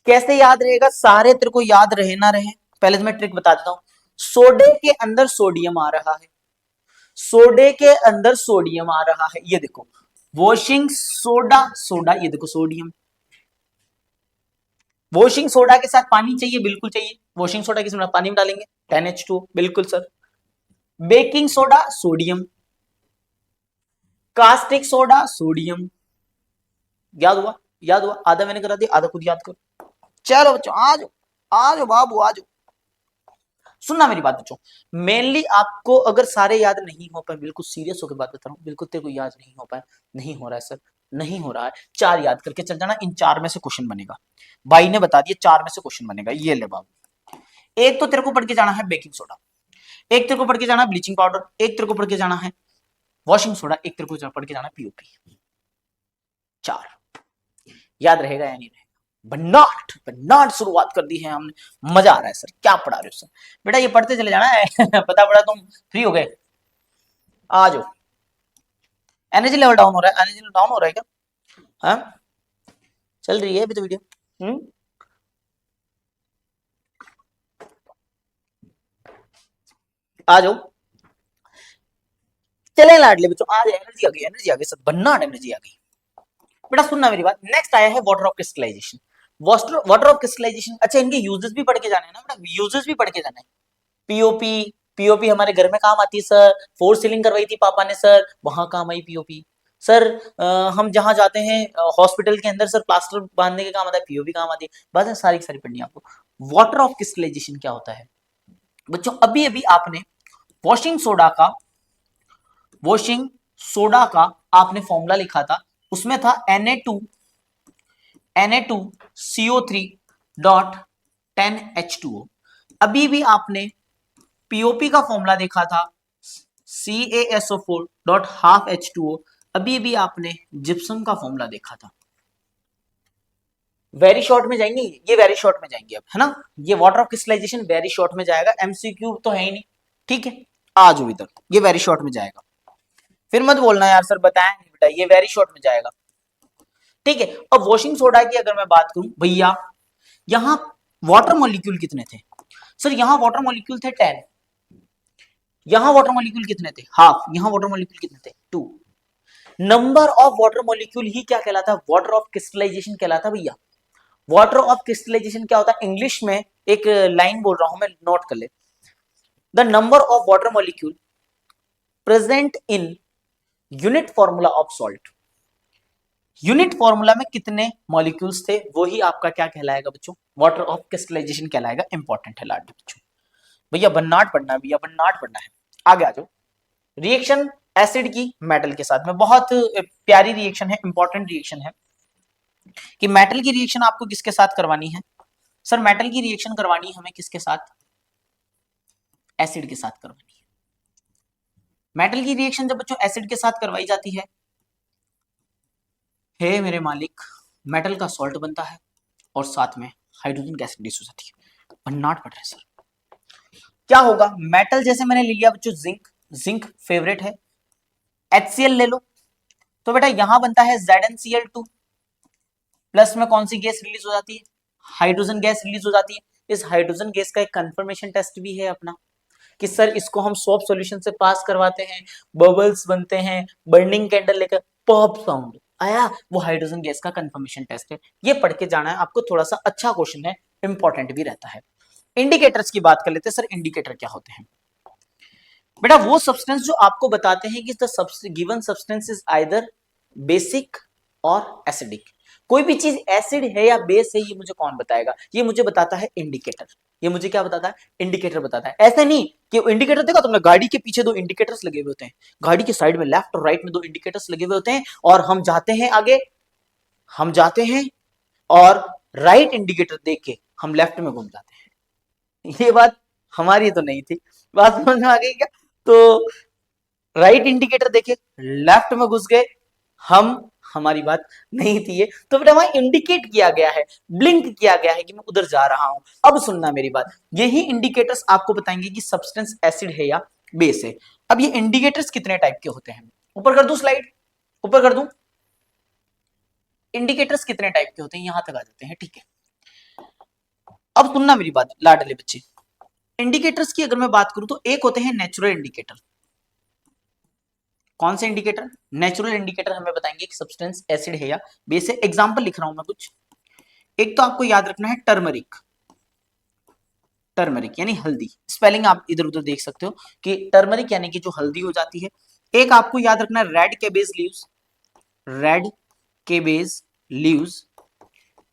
कैसे याद रहेगा? सारे तेरे को याद रहे ना रहे, पहले तो मैं ट्रिक बता देता हूं। सोडे के अंदर सोडियम आ रहा है, सोडे के अंदर सोडियम आ रहा है, ये देखो वॉशिंग सोडा, सोडा, ये देखो सोडियम। वॉशिंग सोडा के साथ पानी चाहिए, बिल्कुल चाहिए। वॉशिंग सोडा किस में पानी में डालेंगे? 10H2O, बिल्कुल sir. Baking soda sodium, caustic soda sodium. याद हुआ? याद हुआ? आधा मैंने करा दिया, आधा खुद याद करो। चलो बच्चों आ जाओ, आ जाओ बाबू आ जाओ। सुनना मेरी बात बच्चों, मेनली आपको अगर सारे याद नहीं हो पाए, बिल्कुल सीरियस होकर बात बता रहा हूँ, बिल्कुल तेरे को याद नहीं हो पाए, नहीं हो रहा है सर, नहीं हो रहा है, 4 याद करके चल जाना। इन 4 में से क्वेश्चन बनेगा। भाई ने बता दिया 4 में से क्वेश्चन बनेगा। ये ले बाबू, एक तो तेरे को पढ़ के जाना है बेकिंग सोडा, एक तेरे को पढ़ के जाना है ब्लीचिंग पाउडर, एक तेरे को पढ़ के जाना है वॉशिंग सोडा, एक तेरे को पढ़ के जाना है पीओपी। 4 याद रहेगा या नहीं रहेगा? भन्नाट भन्नाट शुरुआत कर दी है हमने, मजा आ रहा है सर। क्या पढ़ा रहे हो सर? बेटा ये पढ़ते चले जाना है पता पड़ा तुम फ्री हो गए। आ जाओ। एनर्जी लेवल डाउन हो रहा है, एनर्जी डाउन हो रहा है क्या? हाँ चल रही है अभी तो वीडियो। आ जाओ, चले लाडले बच्चों, आ जाए। एनर्जी आ गई, एनर्जी आ गई सर, भन्नाट एनर्जी आ गई। बेटा सुनना मेरी बात, नेक्स्ट आया है water of crystallisation. Water of crystallisation, अच्छा इनके यूजेस भी पढ़ के जाने हैं ना बेटा, यूजेस भी पढ़ के जाना है। पीओपी, पीओपी हमारे घर में काम आती है सर, फोर सीलिंग करवाई थी पापा ने सर, वहां काम आई पीओपी। सर हम जहां जाते हैं हॉस्पिटल के अंदर सर, प्लास्टर बांधने के काम आता है, पीओपी काम आती है। बस सारी सारी पढ़नी है आपको। वाटर ऑफ क्रिस्टलाइजेशन क्या होता है बच्चों? अभी अभी आपने वॉशिंग सोडा का, वॉशिंग सोडा का आपने फॉर्मूला लिखा था, उसमें था Na2CO3.10H2O। अभी भी आपने पीओपी का फॉर्मूला देखा था CaSO4.12H2O। अभी भी आपने जिप्सम का फॉर्मूला देखा था। वेरी शॉर्ट में जाएंगे, ये वेरी शॉर्ट में जाएंगे अब, है ना? ये water of crystallisation very short में जाएगा, एमसीक्यू तो है ही नहीं, ठीक है? आ जाओ इधर, ये वेरी शॉर्ट में जाएगा। फिर मत बोलना यार सर बताया नहीं बेटा, ये वेरी शॉर्ट में जाएगा, ठीक है? अब वॉशिंग सोडा की अगर मैं बात करूं भैया, यहां वाटर मॉलिक्यूल कितने थे सर? यहां वाटर मॉलिक्यूल थे 10, यहां वाटर मॉलिक्यूल कितने थे? हाफ। यहां वाटर मॉलिक्यूल कितने थे? 2। नंबर ऑफ वाटर मॉलिक्यूल ही क्या कहलाता है? वाटर ऑफ क्रिस्टलाइजेशन कहलाता है भैया। वाटर ऑफ क्रिस्टलाइजेशन क्या होता है? इंग्लिश में एक लाइन बोल रहा हूं मैं, नोट कर ले। The number of water molecule present in unit formula of salt. Unit formula में कितने मॉलिक्यूल्स थे, वही आपका क्या कहलाएगा बच्चों? वाटर ऑफ क्रिस्टलाइजेशन कहलाएगा। इंपॉर्टेंट है लाड बच्चों, भैया भन्नाट पढ़ना है, भैया भन्नाट पढ़ना है। आगे आ जाओ। रिएक्शन एसिड की मेटल के साथ में, बहुत प्यारी रिएक्शन है, इंपॉर्टेंट रिएक्शन है कि मेटल की रिएक्शन आपको किसके साथ करवानी है? सर मेटल की रिएक्शन करवानी है हमें किसके साथ? एसिड के साथ करवानी है। मेटल की रिएक्शन जब बच्चों एसिड के साथ करवाई जाती है, हे मेरे मालिक, मेटल का सॉल्ट बनता है और साथ में हाइड्रोजन गैस रिलीज हो जाती है। भन्नाट पढ़ रहे सर। क्या होगा? मेटल जैसे मैंने ले लिया बच्चों जिंक, जिंक फेवरेट है। HCl ले लो, तो बेटा यहां बनता है ZnCl2, प्लस में कौन सी गैस रिलीज हो जाती है? हाइड्रोजन गैस रिलीज हो जाती है। इस हाइड्रोजन गैस का एक कंफर्मेशन टेस्ट भी है अपना, कि सर इसको हम सोप सॉल्यूशन से पास करवाते हैं, बबल्स बनते हैं, बर्निंग कैंडल लेकर पॉप साउंड आया, वो हाइड्रोजन गैस का कंफर्मेशन टेस्ट है। ये पढ़ के जाना है आपको, थोड़ा सा अच्छा क्वेश्चन है, इंपॉर्टेंट भी रहता है। इंडिकेटर्स की बात कर लेते हैं। सर इंडिकेटर क्या होते हैं बेटा? वो सब्सटेंस जो आपको बताते हैं कि the given substance is either basic और एसिडिक। कोई भी चीज एसिड है या बेस है, ये मुझे कौन बताएगा? ये मुझे बताता है इंडिकेटर। ये मुझे क्या बताता है, इंडिकेटर बताता है। ऐसा नहीं कि इंडिकेटर देखा तुमने, गाड़ी के पीछे दो इंडिकेटर्स लगे हुए होते हैं, गाड़ी के साइड में लेफ्ट और राइट में दो इंडिकेटर्स लगे हुए होते हैं, और हम जाते हैं आगे, हम जाते हैं और राइट इंडिकेटर देख के हम लेफ्ट में घूम जाते हैं। ये बात हमारी तो नहीं थी, बात समझ में आ गई क्या? तो राइट इंडिकेटर देखे, लेफ्ट में घुस गए हम, हमारी बात नहीं थी ये, तो बेटा वहां इंडिकेट किया गया है, ब्लिंक किया गया है कि मैं उधर जा रहा हूं। अब सुनना मेरी बात, यही इंडिकेटर्स आपको बताएंगे कि सब्सटेंस एसिड है या बेस है। अब ये इंडिकेटर्स कितने टाइप के होते हैं, ऊपर कर दूं स्लाइड, ऊपर कर दूं, इंडिकेटर्स कितने टाइप के होते हैं यहां तक आ जाते हैं, ठीक है। अब सुनना मेरी बात लाडले बच्चे, इंडिकेटर्स की अगर मैं बात करूं तो एक होते हैं नेचुरल इंडिकेटर। कौन से इंडिकेटर? नेचुरल इंडिकेटर हमें बताएंगे कि सब्सटेंस एसिड है या बेस है। एग्जांपल लिख रहा हूं मैं कुछ, एक तो आपको याद रखना है टर्मरिक, टर्मरिक यानी हल्दी, स्पेलिंग आप इधर उधर देख सकते हो कि टर्मरिक यानी कि जो हल्दी हो जाती है। एक आपको याद रखना है red cabbage leaves, red cabbage leaves,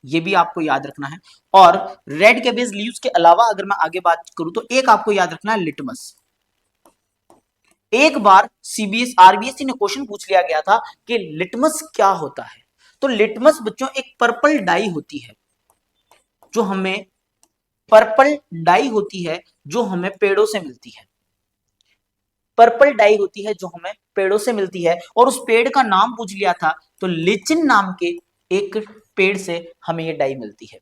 ये भी आपको याद रखना है। और रेड केबेज लीव्स के अलावा अगर मैं आगे बात करूं तो एक आपको याद रखना है लिटमस। एक बार सीबीएस आरबीएससी ने क्वेश्चन पूछ लिया गया था कि लिटमस क्या होता है। तो लिटमस बच्चों एक पर्पल डाई होती है, जो हमें पर्पल डाई होती है जो हमें पेड़ों से मिलती है, पर्पल डाई होती है जो हमें पेड़ों से मिलती है। और उस पेड़ का नाम पूछ लिया था तो लिचिन नाम के एक पेड़ से हमें ये डाई मिलती है।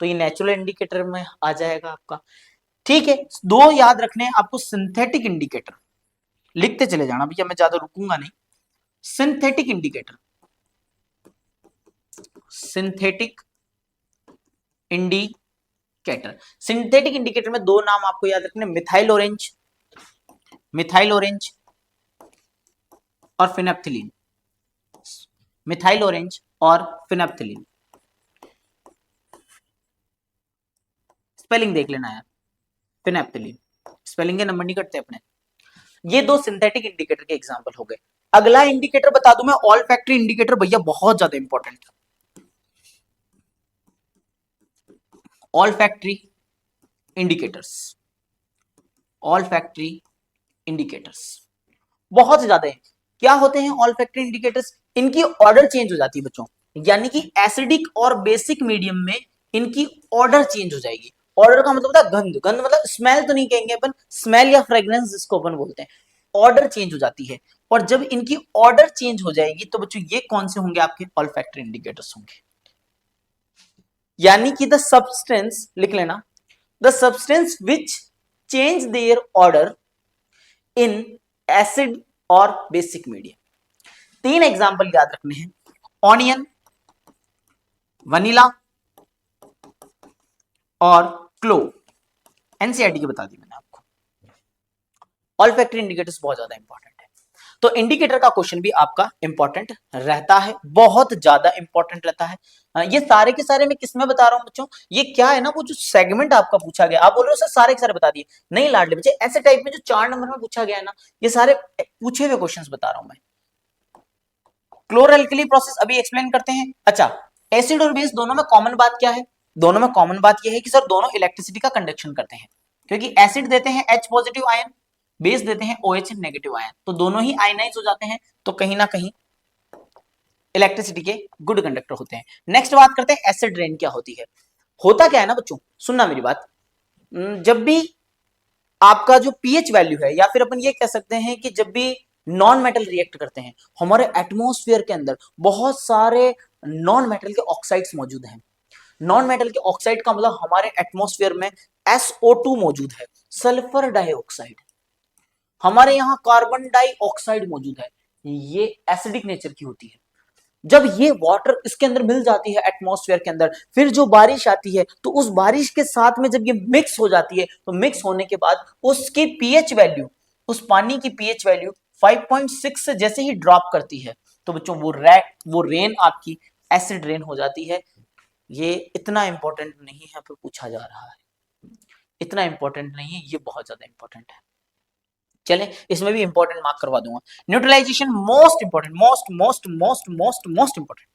तो ये नेचुरल इंडिकेटर में आ जाएगा आपका, ठीक है। दो याद रखने हैं आपको, सिंथेटिक इंडिकेटर, लिखते चले जाना भैया, मैं ज्यादा रुकूंगा नहीं। Synthetic indicator, synthetic indicator, synthetic indicator में दो नाम आपको याद रखने, मिथाइल ऑरेंज, मिथाइल ऑरेंज और फिनेप्थिलीन, मिथाइल ऑरेंज और फिनेप्थिलीन। स्पेलिंग देख लेना यार, फिनेप्थिलीन, स्पेलिंग के नंबर नहीं कटते अपने। ये दो सिंथेटिक इंडिकेटर के एग्जांपल हो गए। अगला इंडिकेटर बता दूं मैं, ऑल फैक्ट्री इंडिकेटर, भैया बहुत ज्यादा इंपॉर्टेंट है। All factory indicators, all factory indicators बहुत ज्यादा है। क्या होते हैं ऑल फैक्ट्री इंडिकेटर्स? इनकी ऑर्डर चेंज हो जाती है बच्चों, यानी कि एसिडिक और बेसिक मीडियम में इनकी ऑर्डर चेंज हो जाएगी। ऑर्डर का मतलब होता है गंध, गंध मतलब स्मेल तो नहीं कहेंगे अपन, स्मेल या फ्रेग्रेंस जिसको अपन बोलते हैं, ऑर्डर चेंज हो जाती है। और जब इनकी ऑर्डर चेंज हो जाएगी तो बच्चों ये कौन से होंगे आपके ऑल फैक्ट्री इंडिकेटर्स होंगे। यानी कि द सब्सटेंस, लिख लेना, the substance which change their order in acid और बेसिक मीडियम। तीन एग्जांपल याद रखने हैं, ऑनियन, वनीला और क्लोव, एनसीईआरटी की बता दी मैंने आपको। ऑल फैक्ट्री इंडिकेटर्स बहुत ज्यादा इंपॉर्टेंट है, तो इंडिकेटर का क्वेश्चन भी आपका इंपॉर्टेंट रहता है, बहुत ज्यादा इंपॉर्टेंट रहता है। ये सारे के सारे मैं किसमें बता रहा हूं बच्चों, ये क्या है ना, वो जो सेगमेंट आपका पूछा गया, आप बोल रहे हो सर सारे के सारे बता दिए, नहीं लाडले बच्चे, ऐसे टाइप में जो 4 नंबर में पूछा गया है ना, ये सारे पूछे हुए क्वेश्चंस बता रहा हूं मैं। क्लोरल प्रोसेस अभी एक्सप्लेन करते हैं। अच्छा, एसिड और बेस दोनों में कॉमन बात क्या है? दोनों में कॉमन बात यह है कि सर दोनों इलेक्ट्रिसिटी का कंडक्शन करते हैं, क्योंकि एसिड देते हैं H पॉजिटिव आयन, बेस देते हैं OH नेगेटिव आयन, तो दोनों ही आयनाइज हो जाते हैं, तो कहीं ना कहीं इलेक्ट्रिसिटी के गुड कंडक्टर होते हैं। नेक्स्ट बात करते हैं एसिड रेन क्या होती है। होता क्या है ना बच्चों, सुनना मेरी बात, जब भी आपका जो पीएच वैल्यू है, या फिर अपन ये कह सकते हैं कि जब भी नॉन मेटल रिएक्ट करते हैं, हमारे एटमॉस्फेयर के अंदर बहुत सारे नॉन मेटल के ऑक्साइड्स मौजूद हैं। नॉन मेटल के ऑक्साइड का मतलब हमारे एटमॉस्फेयर में SO2 मौजूद है, सल्फर डाइऑक्साइड, हमारे यहाँ कार्बन डाइऑक्साइड मौजूद है, ये एसिडिक नेचर की होती है। जब ये वाटर इसके अंदर मिल जाती है एटमॉस्फेयर के अंदर, फिर जो बारिश आती है तो उस बारिश के साथ में जब ये मिक्स हो जाती है, तो मिक्स होने के बाद उसकी पीएच वैल्यू, उस पानी की पीएच वैल्यू 5.6 से जैसे ही ड्रॉप करती है, तो बच्चों वो रेन आपकी एसिड रेन हो जाती है। ये इतना इंपॉर्टेंट नहीं है पर पूछा जा रहा है, इतना इंपॉर्टेंट नहीं है, ये बहुत ज्यादा इंपॉर्टेंट है। चले इसमें भी इंपॉर्टेंट मार्क करवा दूंगा। Neutralisation most important, most most most most most important.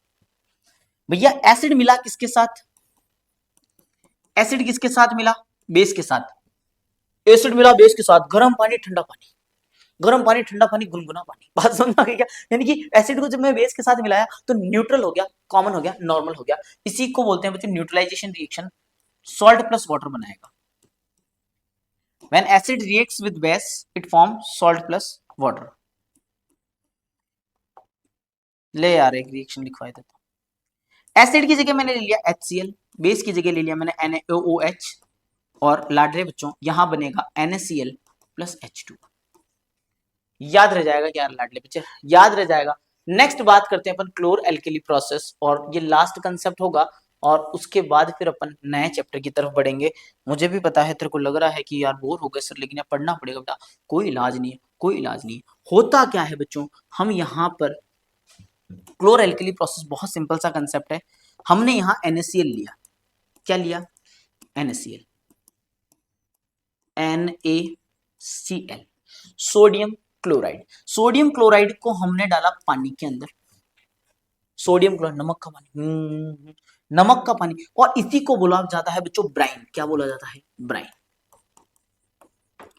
भैया एसिड मिला किसके साथ? एसिड किसके साथ मिला? बेस के साथ, एसिड मिला बेस के साथ, गर्म पानी ठंडा पानी, गर्म पानी ठंडा पानी गुनगुना पानी। बात समझ आ गई क्या? यानी कि एसिड को जब मैं बेस के साथ मिलाया तो न्यूट्रल हो गया, कॉमन हो गया, नॉर्मल हो गया। इसी को बोलते हैं बच्चों neutralisation reaction. Salt plus water बनाएगा। When acid reacts with base, it forms salt plus water. ले यार एक रिएक्शन लिखवा देता हूं। एसिड की जगह मैंने ले लिया HCl, बेस की जगह ले लिया मैंने NaOH, और लाड रहे बच्चों यहां बनेगा NaCl प्लस H2। याद रह जाएगा क्या लाडले बच्चे? याद रह जाएगा। नेक्स्ट बात करते हैं अपन क्लोर एल्केली प्रोसेस, और ये लास्ट कंसेप्ट होगा, और उसके बाद फिर अपन नए चैप्टर की तरफ बढ़ेंगे। मुझे भी पता है तेरे को लग रहा है कि यार बोर हो गए सर, लेकिन यार पढ़ना पड़ेगा बेटा, कोई इलाज नहीं है, कोई इलाज नहीं है। होता क्या है बच्चों, हम यहाँ पर क्लोर एल्केली प्रोसेस बहुत सिंपल सा कंसेप्ट है। हमने यहाँ NaCl लिया, क्या लिया? NaCl, NaCl, sodium chloride. Sodium chloride को हमने डाला पानी के अंदर, सोडियम क्लोराइड नमक का पानी, नमक का पानी, और इसी को बोला जाता है बच्चों ब्राइन। क्या बोला जाता है? ब्राइन।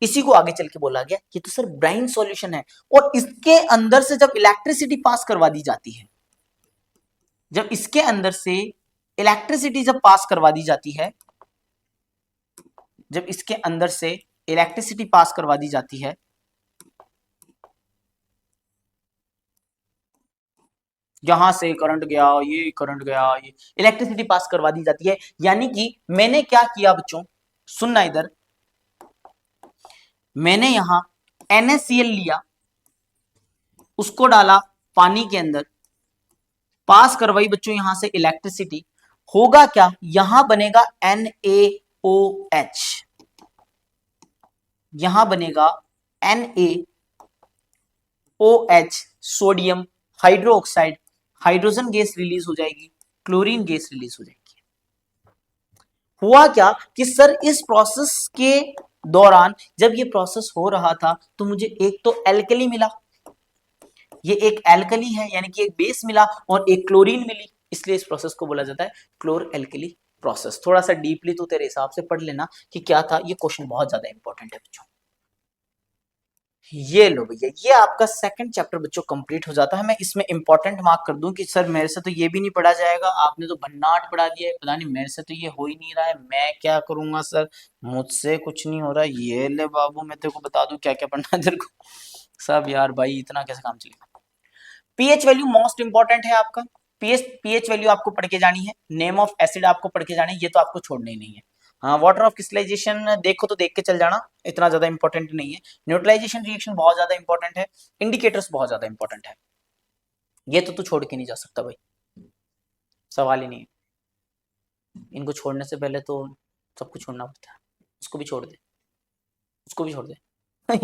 इसी को आगे चल के बोला गया कि तो सर ब्राइन सॉल्यूशन है, और इसके अंदर से जब इलेक्ट्रिसिटी पास करवा दी जाती है, जब इसके अंदर से इलेक्ट्रिसिटी जब पास करवा दी जाती है, जब इसके अंदर से इलेक्ट्रिसिटी पास करवा दी जाती है, यहां से करंट गया, ये करंट गया, ये इलेक्ट्रिसिटी पास करवा दी जाती है। यानी कि मैंने क्या किया बच्चों, सुनना इधर, मैंने यहां NaCl लिया, उसको डाला पानी के अंदर, पास करवाई बच्चों यहां से इलेक्ट्रिसिटी, होगा क्या? यहां बनेगा NaOH, यहां बनेगा NaOH, sodium hydroxide, hydrogen gas release हो जाएगी, क्लोरीन गैस रिलीज हो जाएगी। हुआ क्या कि सर इस प्रोसेस के दौरान जब ये प्रोसेस हो रहा था तो मुझे एक तो एल्कली मिला, ये एक एल्कली है यानी कि एक बेस मिला, और एक क्लोरीन मिली, इसलिए इस प्रोसेस को बोला जाता है क्लोर एल्कली प्रोसेस। थोड़ा सा डीपली तो तेरे हिसाब से पढ़ लेना कि क्या था, ये क्वेश्चन बहुत ज्यादा इंपॉर्टेंट है बच्चों। ये लो भैया, ये आपका सेकंड चैप्टर बच्चों कंप्लीट हो जाता है। मैं इसमें इंपॉर्टेंट मार्क कर दूं कि सर मेरे से तो ये भी नहीं पढ़ा जाएगा, आपने तो भन्नाट पढ़ा दिया है, पता नहीं मेरे से तो ये हो ही नहीं रहा है, मैं क्या करूंगा सर, मुझसे कुछ नहीं हो रहा। ये ले बाबू, मैं तेरे को बता दूं क्या क्या पढ़ना है तेरे को सब। यार भाई इतना कैसे काम चलेगा। पीएच वैल्यू मोस्ट इंपॉर्टेंट है आपका, पीएच वैल्यू आपको पढ़ के जानी है, नेम ऑफ एसिड आपको पढ़ के जानी है, ये तो आपको छोड़ना ही नहीं है। हाँ, वाटर ऑफ क्रिस्टलाइजेशन देखो तो देख के चल जाना, इतना ज्यादा इंपॉर्टेंट नहीं है। न्यूट्रलाइजेशन रिएक्शन बहुत ज्यादा इंपॉर्टेंट है, इंडिकेटर्स बहुत ज्यादा इंपॉर्टेंट है, ये तो तू छोड़ के नहीं जा सकता भाई, सवाल ही नहीं है। इनको छोड़ने से पहले तो सब कुछ छोड़ना पड़ता है। उसको भी छोड़ दे, उसको भी छोड़ दे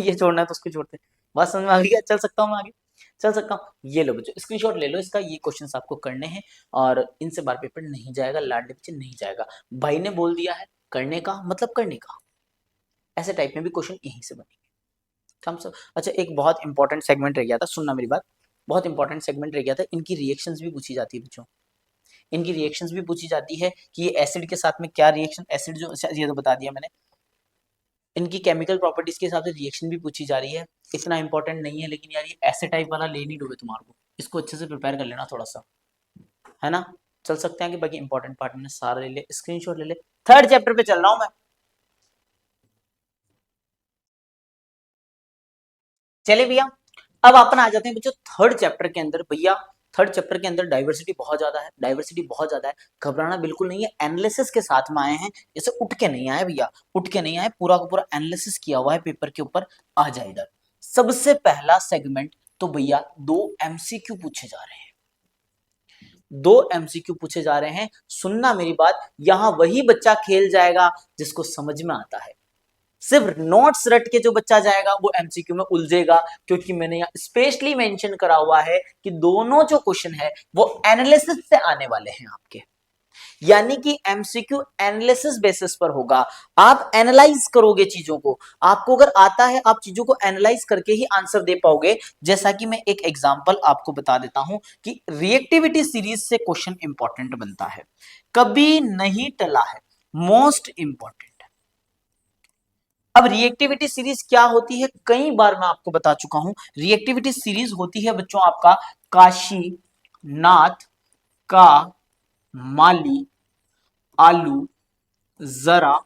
ये छोड़ना है तो उसको छोड़ दे। बात समझ में आ गई? चल सकता हूँ मैं आगे, चल सकता हूँ। ये लो बच्चों स्क्रीनशॉट ले लो इसका, ये क्वेश्चंस आपको करने हैं, और इनसे बार पेपर नहीं जाएगा, लाडले बच्चे नहीं जाएगा। भाई ने बोल दिया है करने का मतलब करने का, ऐसे टाइप में भी क्वेश्चन यहीं से बनेंगे। हम सब अच्छा, एक बहुत इंपॉर्टेंट सेगमेंट रह गया था, सुनना मेरी बात, बहुत इंपॉर्टेंट सेगमेंट रह गया था। इनकी रिएक्शंस भी पूछी जाती है बच्चों, इनकी रिएक्शंस भी पूछी जाती है कि ये एसिड के साथ में क्या रिएक्शन, एसिड जो, ये तो बता दिया मैंने, इनकी केमिकल प्रॉपर्टीज के हिसाब से रिएक्शन भी पूछी जा रही है। इतना इंपॉर्टेंट नहीं है, लेकिन यार ये ऐसे टाइप वाला ले नहीं डूबे तुम्हारे को, इसको अच्छे से प्रिपेयर कर लेना थोड़ा सा, है ना। चल सकते हैं कि बाकी इंपॉर्टेंट पार्ट मैंने सारा ले ले, स्क्रीनशॉट ले ले। थर्ड चैप्टर पे चल रहा हूं मैं, चले भैया। अब अपन आ जाते हैं बच्चों थर्ड चैप्टर के अंदर। भैया थर्ड चैप्टर के अंदर डाइवर्सिटी बहुत ज्यादा है, डाइवर्सिटी बहुत ज्यादा है, घबराना बिल्कुल नहीं है। एनालिसिस के साथ में आए हैं, जैसे उठ के नहीं आए भैया, उठ के नहीं आए, पूरा का पूरा एनालिसिस किया हुआ है पेपर के ऊपर। आ जाए इधर, सबसे पहला सेगमेंट तो भैया 2 MCQ पूछे जा रहे हैं, 2 MCQ पूछे जा रहे हैं। सुनना मेरी बात, यहां वही बच्चा खेल जाएगा जिसको समझ में आता है। सिर्फ नोट्स रट के जो बच्चा जाएगा वो एमसीक्यू में उलझेगा, क्योंकि मैंने यहाँ स्पेशली मेंशन करा हुआ है कि दोनों जो क्वेश्चन है वो एनालिसिस से आने वाले हैं आपके, यानी कि एमसीक्यू एनालिसिस बेसिस पर होगा। आप एनालाइज करोगे चीजों को, आपको अगर आता है आप चीजों को एनालाइज करके ही आंसर दे पाओगे। जैसा कि मैं एक एग्जांपल आपको बता देता हूं कि रिएक्टिविटी सीरीज से क्वेश्चन इंपॉर्टेंट बनता है, कभी नहीं टला है, मोस्ट इंपॉर्टेंट। अब रिएक्टिविटी सीरीज क्या होती है, कई बार मैं आपको बता चुका हूं। रिएक्टिविटी सीरीज होती है बच्चों आपका काशी, नाथ, का, माली, आलू, जरा,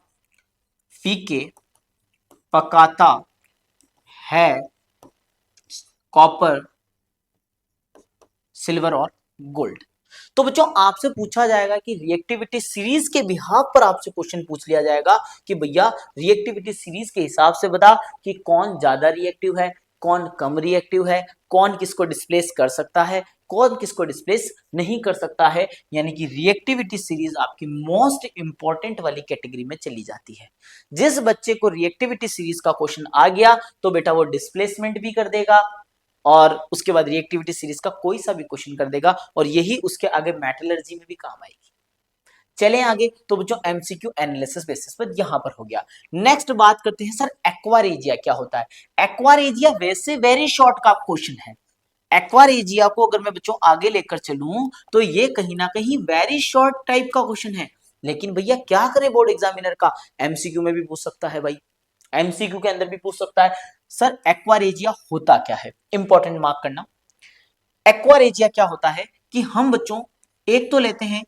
फीके, पकाता, है, कॉपर, सिल्वर और गोल्ड। तो बच्चों आपसे पूछा जाएगा कि रिएक्टिविटी सीरीज के बिहाफ पर आपसे क्वेश्चन पूछ लिया जाएगा कि भैया रिएक्टिविटी सीरीज के हिसाब से बता कि कौन ज्यादा रिएक्टिव है, कौन कम रिएक्टिव है, कौन किसको डिस्प्लेस कर सकता है, कौन किसको डिस्प्लेस नहीं कर सकता है। यानी कि रिएक्टिविटी सीरीज आपकी मोस्ट इंपॉर्टेंट वाली कैटेगरी में चली जाती है। जिस बच्चे को रिएक्टिविटी सीरीज का क्वेश्चन आ गया तो बेटा वो डिस्प्लेसमेंट भी कर देगा और उसके बाद रिएक्टिविटी सीरीज का कोई सा भी क्वेश्चन कर देगा और यही उसके आगे मेटलर्जी में भी काम आएगी। चलें आगे। तो बच्चों एमसीक्यू एनालिसिस बेसिस पर यहां पर हो गया। नेक्स्ट बात करते हैं सर एक्वारेजिया क्या होता है। एक्वारेजिया वैसे वेरी शॉर्ट का क्वेश्चन है। एक्वारेजिया को अगर मैं बच्चों आगे लेकर चलूं तो ये कहीं ना कहीं वेरी शॉर्ट टाइप का क्वेश्चन है, लेकिन भैया क्या करे बोर्ड एग्जामिनर का, एमसीक्यू में भी पूछ सकता है भाई, एमसीक्यू के अंदर भी पूछ सकता है। सर एक्वारेजिया होता क्या है, इंपॉर्टेंट मार्क करना। एक्वारेजिया क्या होता है कि हम बच्चों एक तो लेते हैं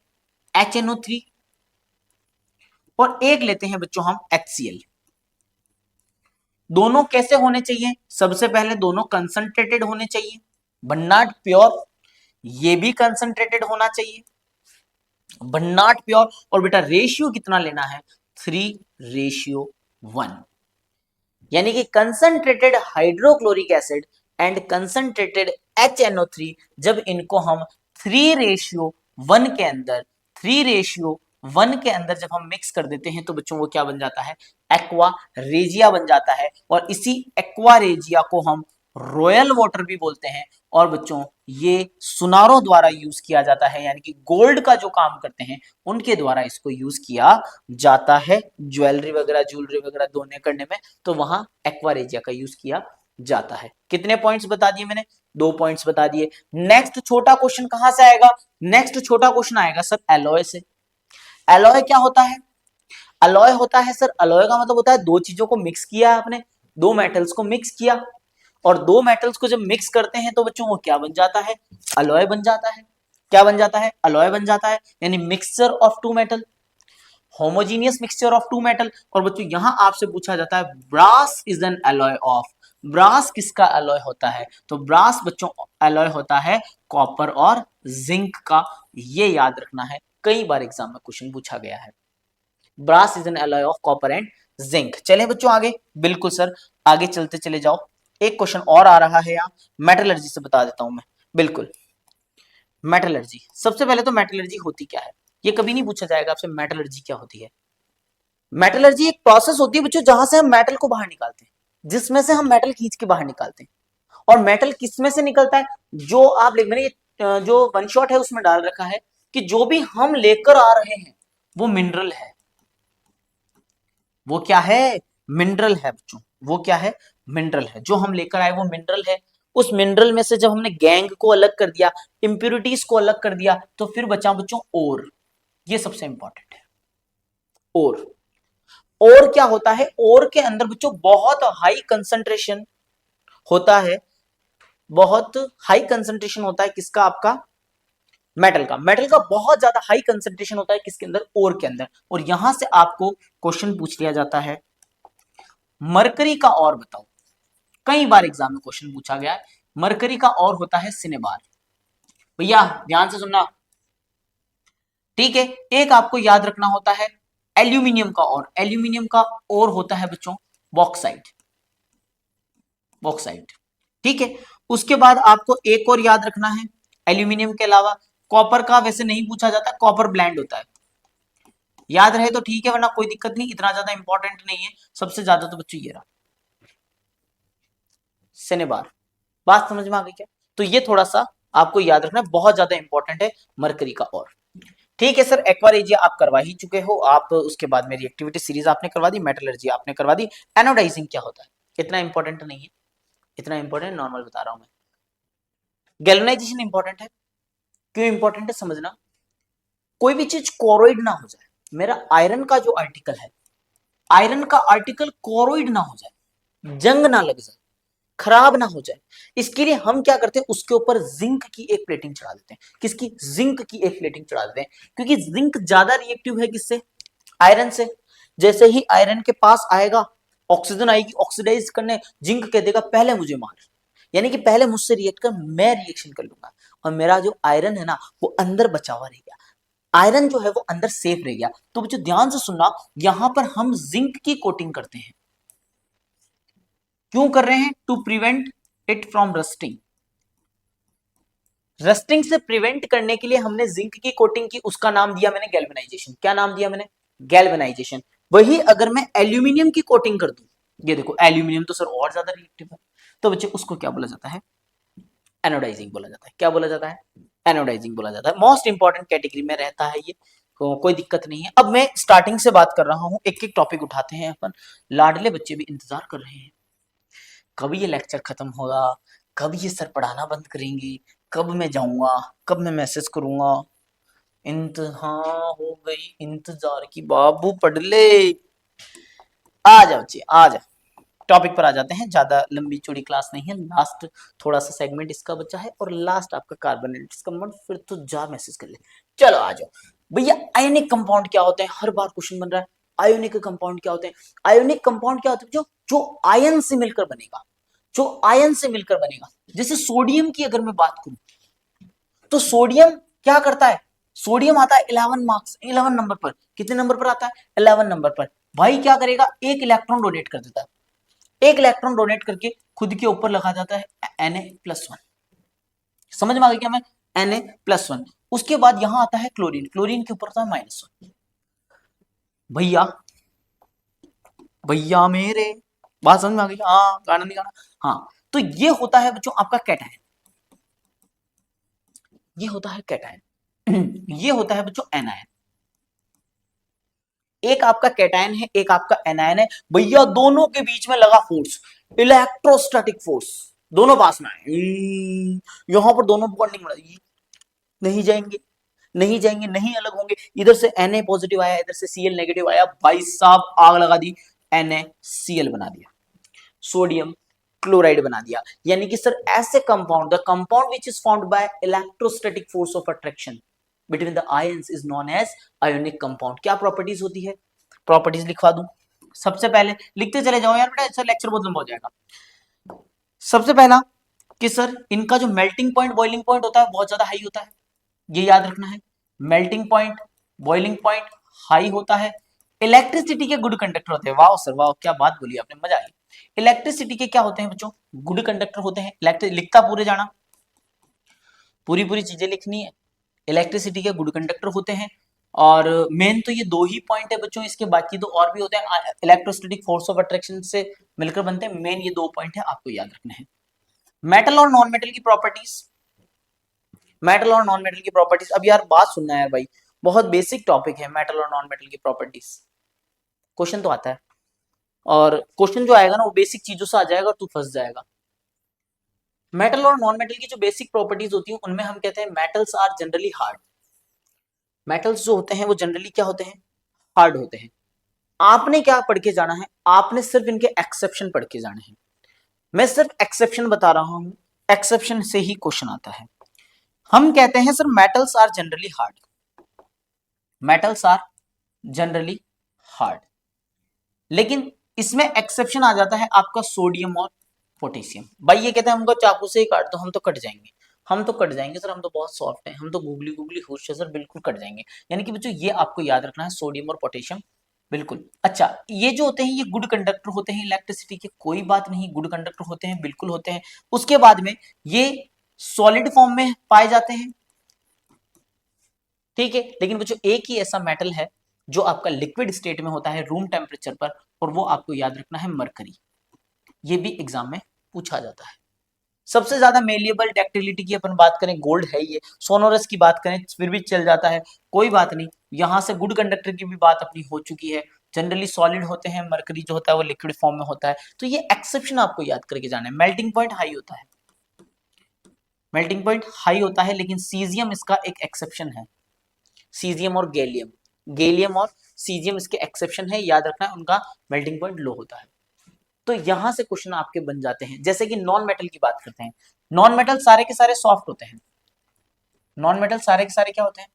HNO3 और एक लेते हैं बच्चों हम HCl। दोनों कैसे होने चाहिए, सबसे पहले दोनों कंसंट्रेटेड होने चाहिए, बट नॉट प्योर। ये भी कंसंट्रेटेड होना चाहिए बट नॉट प्योर। और बेटा रेशियो कितना लेना है, 3:1। यानी कि concentrated hydrochloric acid and concentrated HNO3 जब इनको हम 3:1 के अंदर 3:1 के अंदर जब हम मिक्स कर देते हैं तो बच्चों वो क्या बन जाता है, एक्वा रेजिया बन जाता है। और इसी एक्वा रेजिया को हम रॉयल वाटर भी बोलते हैं। और बच्चों ये सुनारों द्वारा यूज किया जाता है, यानी कि गोल्ड का जो काम करते हैं उनके द्वारा इसको यूज किया जाता है ज्वेलरी वगैरह धोने करने में, तो वहां एक्वारेजिया का यूज किया जाता है। कितने पॉइंट्स बता दिए मैंने, 2 पॉइंट्स बता दिए। नेक्स्ट छोटा क्वेश्चन कहां से आएगा, नेक्स्ट छोटा क्वेश्चन आएगा सर एलॉय से। एलॉय क्या होता है, अलॉय होता है सर, अलॉय का मतलब होता है दो चीजों को मिक्स किया आपने, दो मेटल्स को मिक्स किया और दो मेटल्स को जब मिक्स करते हैं तो बच्चों वो क्या बन जाता है, अलॉय बन जाता है। क्या बन जाता है, अलॉय बन जाता है, यानी mixture of two metal, homogeneous mixture of two metal. और बच्चों यहां आपसे पूछा जाता है brass is an alloy of, brass किसका अलॉय होता है, तो ब्रास बच्चों अलॉय होता है कॉपर और जिंक का। ये याद रखना है, कई बार एग्जाम में क्वेश्चन पूछा गया है। Brass is an alloy of copper and zinc. चले बच्चों आगे, बिल्कुल सर आगे चलते चले जाओ। एक क्वेश्चन और आ रहा है यहाँ, मेटलर्जी से बता देता हूं मैं। बिल्कुल मेटलर्जी, सबसे पहले तो मेटलर्जी होती क्या है, ये कभी नहीं पूछा जाएगा आपसे मेटलर्जी क्या होती है। मेटलर्जी एक प्रोसेस होती है बच्चों जहां से हम मेटल को बाहर निकालते हैं, जिसमें से हम मेटल खींच के बाहर निकालते हैं। और मेटल किस में से निकलता है, जो आप मैंने जो वन शॉट है उसमें डाल रखा है कि जो भी हम लेकर आ रहे हैं वो मिनरल है। वो क्या है, मिनरल है बच्चों, वो क्या है, मिनरल है। जो हम लेकर आए वो मिनरल है। उस मिनरल में से जब हमने गैंग को अलग कर दिया, इंप्योरिटीज को अलग कर दिया, तो फिर बचा बच्चों ओर। ये सबसे इंपॉर्टेंट है, ओर। और क्या होता है, और के अंदर बच्चों बहुत हाई कंसंट्रेशन होता है, बहुत हाई कंसंट्रेशन होता है किसका, आपका मेटल का। मेटल का बहुत ज्यादा हाई कंसंट्रेशन होता है किसके अंदर, ओर के अंदर। और यहां से आपको क्वेश्चन पूछ लिया जाता है मरकरी का और बताओ, कई बार एग्जाम में क्वेश्चन पूछा गया है। मरकरी का और होता है सिनेबार। भैया ध्यान से सुनना, ठीक है। एक आपको याद रखना होता है एल्यूमिनियम का और, एल्यूमिनियम का और होता है बच्चों बॉक्साइट, बॉक्साइट, ठीक है। उसके बाद आपको एक और याद रखना है एल्यूमिनियम के अलावा, कॉपर का वैसे नहीं पूछा जाता, कॉपर ब्लेंड होता है। याद रहे तो ठीक है, वरना कोई दिक्कत नहीं, इतना ज्यादा इंपॉर्टेंट नहीं है। सबसे ज्यादा तो बच्चों ये रहा सिनेबार। बात समझ में आ गई क्या, तो ये थोड़ा सा आपको याद रखना, बहुत ज्यादा इंपॉर्टेंट है मरकरी का और। ठीक है सर, एक्वारेजिया आप करवा ही चुके हो आप, उसके बाद मेरी एक्टिविटी सीरीज आपने करवा दी, मेटलर्जी आपने करवा दी। एनोडाइजिंग क्या होता है, इतना इंपॉर्टेंट नहीं है, इतना इंपॉर्टेंट नॉर्मल बता रहा हूं मैं। गैल्वेनाइजेशन इंपॉर्टेंट है, क्यों इंपॉर्टेंट है समझना। कोई भी चीज कोरोइड ना हो जाए, मेरा आयरन का जो आर्टिकल है आयरन का आर्टिकल कोरोइड ना हो जाए, जंग ना लग जाए, खराब ना हो जाए, इसके लिए हम क्या करते हैं, उसके ऊपर जिंक की एक प्लेटिंग चढ़ा देते हैं। किसकी? जिंक की एक प्लेटिंग चढ़ा देते हैं, क्योंकि जिंक ज्यादा रिएक्टिव है किससे? आयरन से। जैसे ही आयरन के पास आएगा, ऑक्सीजन आएगी ऑक्सीडाइज करने, जिंक कह देगा पहले मुझे मार, यानी कि पहले मुझसे रिएक्ट कर, मैं रिएक्शन कर लूंगा, और मेरा जो आयरन है ना वो अंदर बचा हुआ रह गया, आयरन जो है वो अंदर सेफ रह गया। तो बच्चों ध्यान से सुनना, यहां पर हम जिंक की कोटिंग करते हैं। क्यों कर रहे हैं? To prevent it from rusting. Rusting से प्रिवेंट करने के लिए हमने जिंक की कोटिंग की, उसका नाम दिया मैंने गैल्वेनाइजेशन। क्या नाम दिया मैंने? गैल्वेनाइजेशन। वही अगर मैं एल्यूमिनियम की कोटिंग कर दूं, ये देखो एल्यूमिनियम तो सर और ज्यादा रिएक्टिव है, तो बच्चे उसको क्या बोला जाता है? एनोडाइजिंग बोला जाता है। क्या बोला जाता है? एनोडाइजिंग बोला जाता है। मोस्ट इंपॉर्टेंट कैटेगरी में रहता है ये, तो कोई दिक्कत नहीं है। अब मैं स्टार्टिंग से बात कर रहा हूं, एक एक टॉपिक उठाते हैं अपन। लाडले बच्चे भी इंतजार कर रहे हैं, कब ये लेक्चर खत्म होगा, कब ये सर पढ़ाना बंद करेंगे, कब मैं जाऊंगा, कब मैं मैसेज करूंगा। इंतहा हो गई इंतजार की, बाबू पढ़ ले। आ जाओ बच्चे आ जाओ, टॉपिक पर आ जाते हैं। ज्यादा लंबी चौड़ी क्लास नहीं है, लास्ट थोड़ा सा सेगमेंट इसका बचा है, और लास्ट आपका कार्बोनेट्स कंपाउंड, फिर तो जा मैसेज कर ले। चलो आ जाओ भैया। आयोनिक कंपाउंड क्या होते हैं? हर बार क्वेश्चन बन रहा है, आयोनिक कंपाउंड क्या होते हैं? आयोनिक कंपाउंड क्या होते हैं? जो जो आयन से मिलकर बनेगा, जो आयन से मिलकर बनेगा। जैसे सोडियम की अगर मैं बात करूं, तो सोडियम क्या करता है? सोडियम आता है 11 मार्क्स, 11 नंबर पर। कितने नंबर पर आता है? 11 नंबर पर। भाई क्या करेगा? एक इलेक्ट्रॉन डोनेट कर देता है, एक इलेक्ट्रॉन डोनेट करके खुद के ऊपर लगा जाता है Na+1। समझ में आ गया क्या? मैं Na+1। उसके बाद यहां आता है क्लोरीन, क्लोरीन के ऊपर होता है -1। भैया भैया मेरे, बात समझ में आ गई? हाँ गाना नहीं गाना? हाँ, तो ये होता है बच्चों आपका कैटायन, ये होता है कैटायन ये होता है बच्चों एनायन। एक आपका कैटायन है, एक आपका एनायन है। भैया दोनों के बीच में लगा फोर्स, इलेक्ट्रोस्टैटिक फोर्स, दोनों पास में आए। यहां पर दोनों बॉन्डिंग नहीं जाएंगे, नहीं जाएंगे, नहीं अलग होंगे। इधर से Na पॉजिटिव आया, इधर से Cl नेगेटिव आया, भाई साहब आग लगा दी, NaCl बना दिया, सोडियम क्लोराइड बना दिया। यानी कि सर ऐसे compound, the compound which is found by electrostatic force of attraction between the ions is known as ionic compound. क्या प्रॉपर्टीज होती है? प्रॉपर्टीज लिखवा दूं, सबसे पहले लिखते चले जाओ यार बेटा, ऐसा लेक्चर बहुत लंबा हो जाएगा। सबसे पहला कि सर इनका जो मेल्टिंग पॉइंट बॉइलिंग पॉइंट होता है बहुत ज्यादा हाई होता है, ये याद रखना है। Melting point boiling point high होता है। इलेक्ट्रिसिटी के गुड कंडक्टर होते हैं। वाह सर वाह, क्या बात बोली आपने, मजा आई। इलेक्ट्रिसिटी के क्या होते हैं बच्चों? गुड कंडक्टर होते हैं। इलेक्ट्रिक लिखता पूरे जाना, पूरी पूरी चीजें लिखनी है। इलेक्ट्रिसिटी के गुड कंडक्टर होते हैं, और मेन तो ये दो ही पॉइंट है बच्चों, इसके बाकी तो और भी होते हैं। इलेक्ट्रोस्टैटिक फोर्स ऑफ अट्रैक्शन से मिलकर बनते हैं, मेन ये दो पॉइंट है, आपको याद रखने हैं। मेटल और नॉन मेटल की प्रॉपर्टीज, मेटल और नॉन मेटल की प्रॉपर्टीज। अब यार बात सुनना है यार भाई, बहुत बेसिक टॉपिक है मेटल और नॉन मेटल की प्रॉपर्टीज। क्वेश्चन तो आता है, और क्वेश्चन जो आएगा ना वो बेसिक चीजों से आ जाएगा और तू फंस जाएगा। मेटल और नॉन मेटल की जो बेसिक प्रॉपर्टीज होती हैं उनमें हम कहते हैं metals are generally hard. Metals जो होते हैं वो जनरली क्या होते हैं? हार्ड होते हैं। आपने क्या पढ़ के जाना है? आपने सिर्फ इनके एक्सेप्शन पढ़ के जाने हैं। मैं सिर्फ एक्सेप्शन बता रहा हूं, एक्सेप्शन से ही क्वेश्चन आता है। हम कहते हैं sir metals are generally hard, metals are generally hard, लेकिन इसमें एक्सेप्शन आ जाता है आपका सोडियम और पोटेशियम। भाई ये कहते हैं हमको चाकू से ही काट दो हम तो कट जाएंगे, हम तो कट जाएंगे सर, हम तो बहुत सॉफ्ट हैं, हम तो गूगली गूगली खुश है सर, बिल्कुल कट जाएंगे। यानी कि बच्चों ये आपको याद रखना है, सोडियम और पोटेशियम बिल्कुल। अच्छा ये जो होते हैं ये गुड कंडक्टर होते हैं इलेक्ट्रिसिटी के, कोई बात नहीं, गुड कंडक्टर होते हैं, बिल्कुल होते हैं। उसके बाद में ये सॉलिड फॉर्म में पाए जाते हैं, ठीक है। लेकिन बच्चों एक ही ऐसा मेटल है जो आपका लिक्विड स्टेट में होता है रूम टेम्परेचर पर, और वो आपको याद रखना है मरकरी। ये भी एग्जाम में पूछा जाता है। सबसे ज्यादा मेलिएबल डक्टिलिटी की अपन बात करें गोल्ड है ये, सोनोरस की बात करें फिर भी चल जाता है, कोई बात नहीं। यहां से गुड कंडक्टर की भी बात अपनी हो चुकी है। जनरली सॉलिड होते हैं, मरकरी जो होता है वो लिक्विड फॉर्म में होता है। तो ये एक्सेप्शन आपको याद करके जाना है। मेल्टिंग पॉइंट हाई होता है, मेल्टिंग पॉइंट हाई होता है, लेकिन सीजियम इसका एक एक्सेप्शन है। सीजियम और गैलियम, गैलियम और सीजियम इसके एक्सेप्शन है, याद रखना है, उनका मेल्टिंग पॉइंट लो होता है। तो यहां से क्वेश्चन आपके बन जाते हैं। जैसे कि नॉन मेटल की बात करते हैं, नॉन मेटल सारे के सारे सॉफ्ट होते हैं, नॉन मेटल सारे के सारे क्या होते हैं,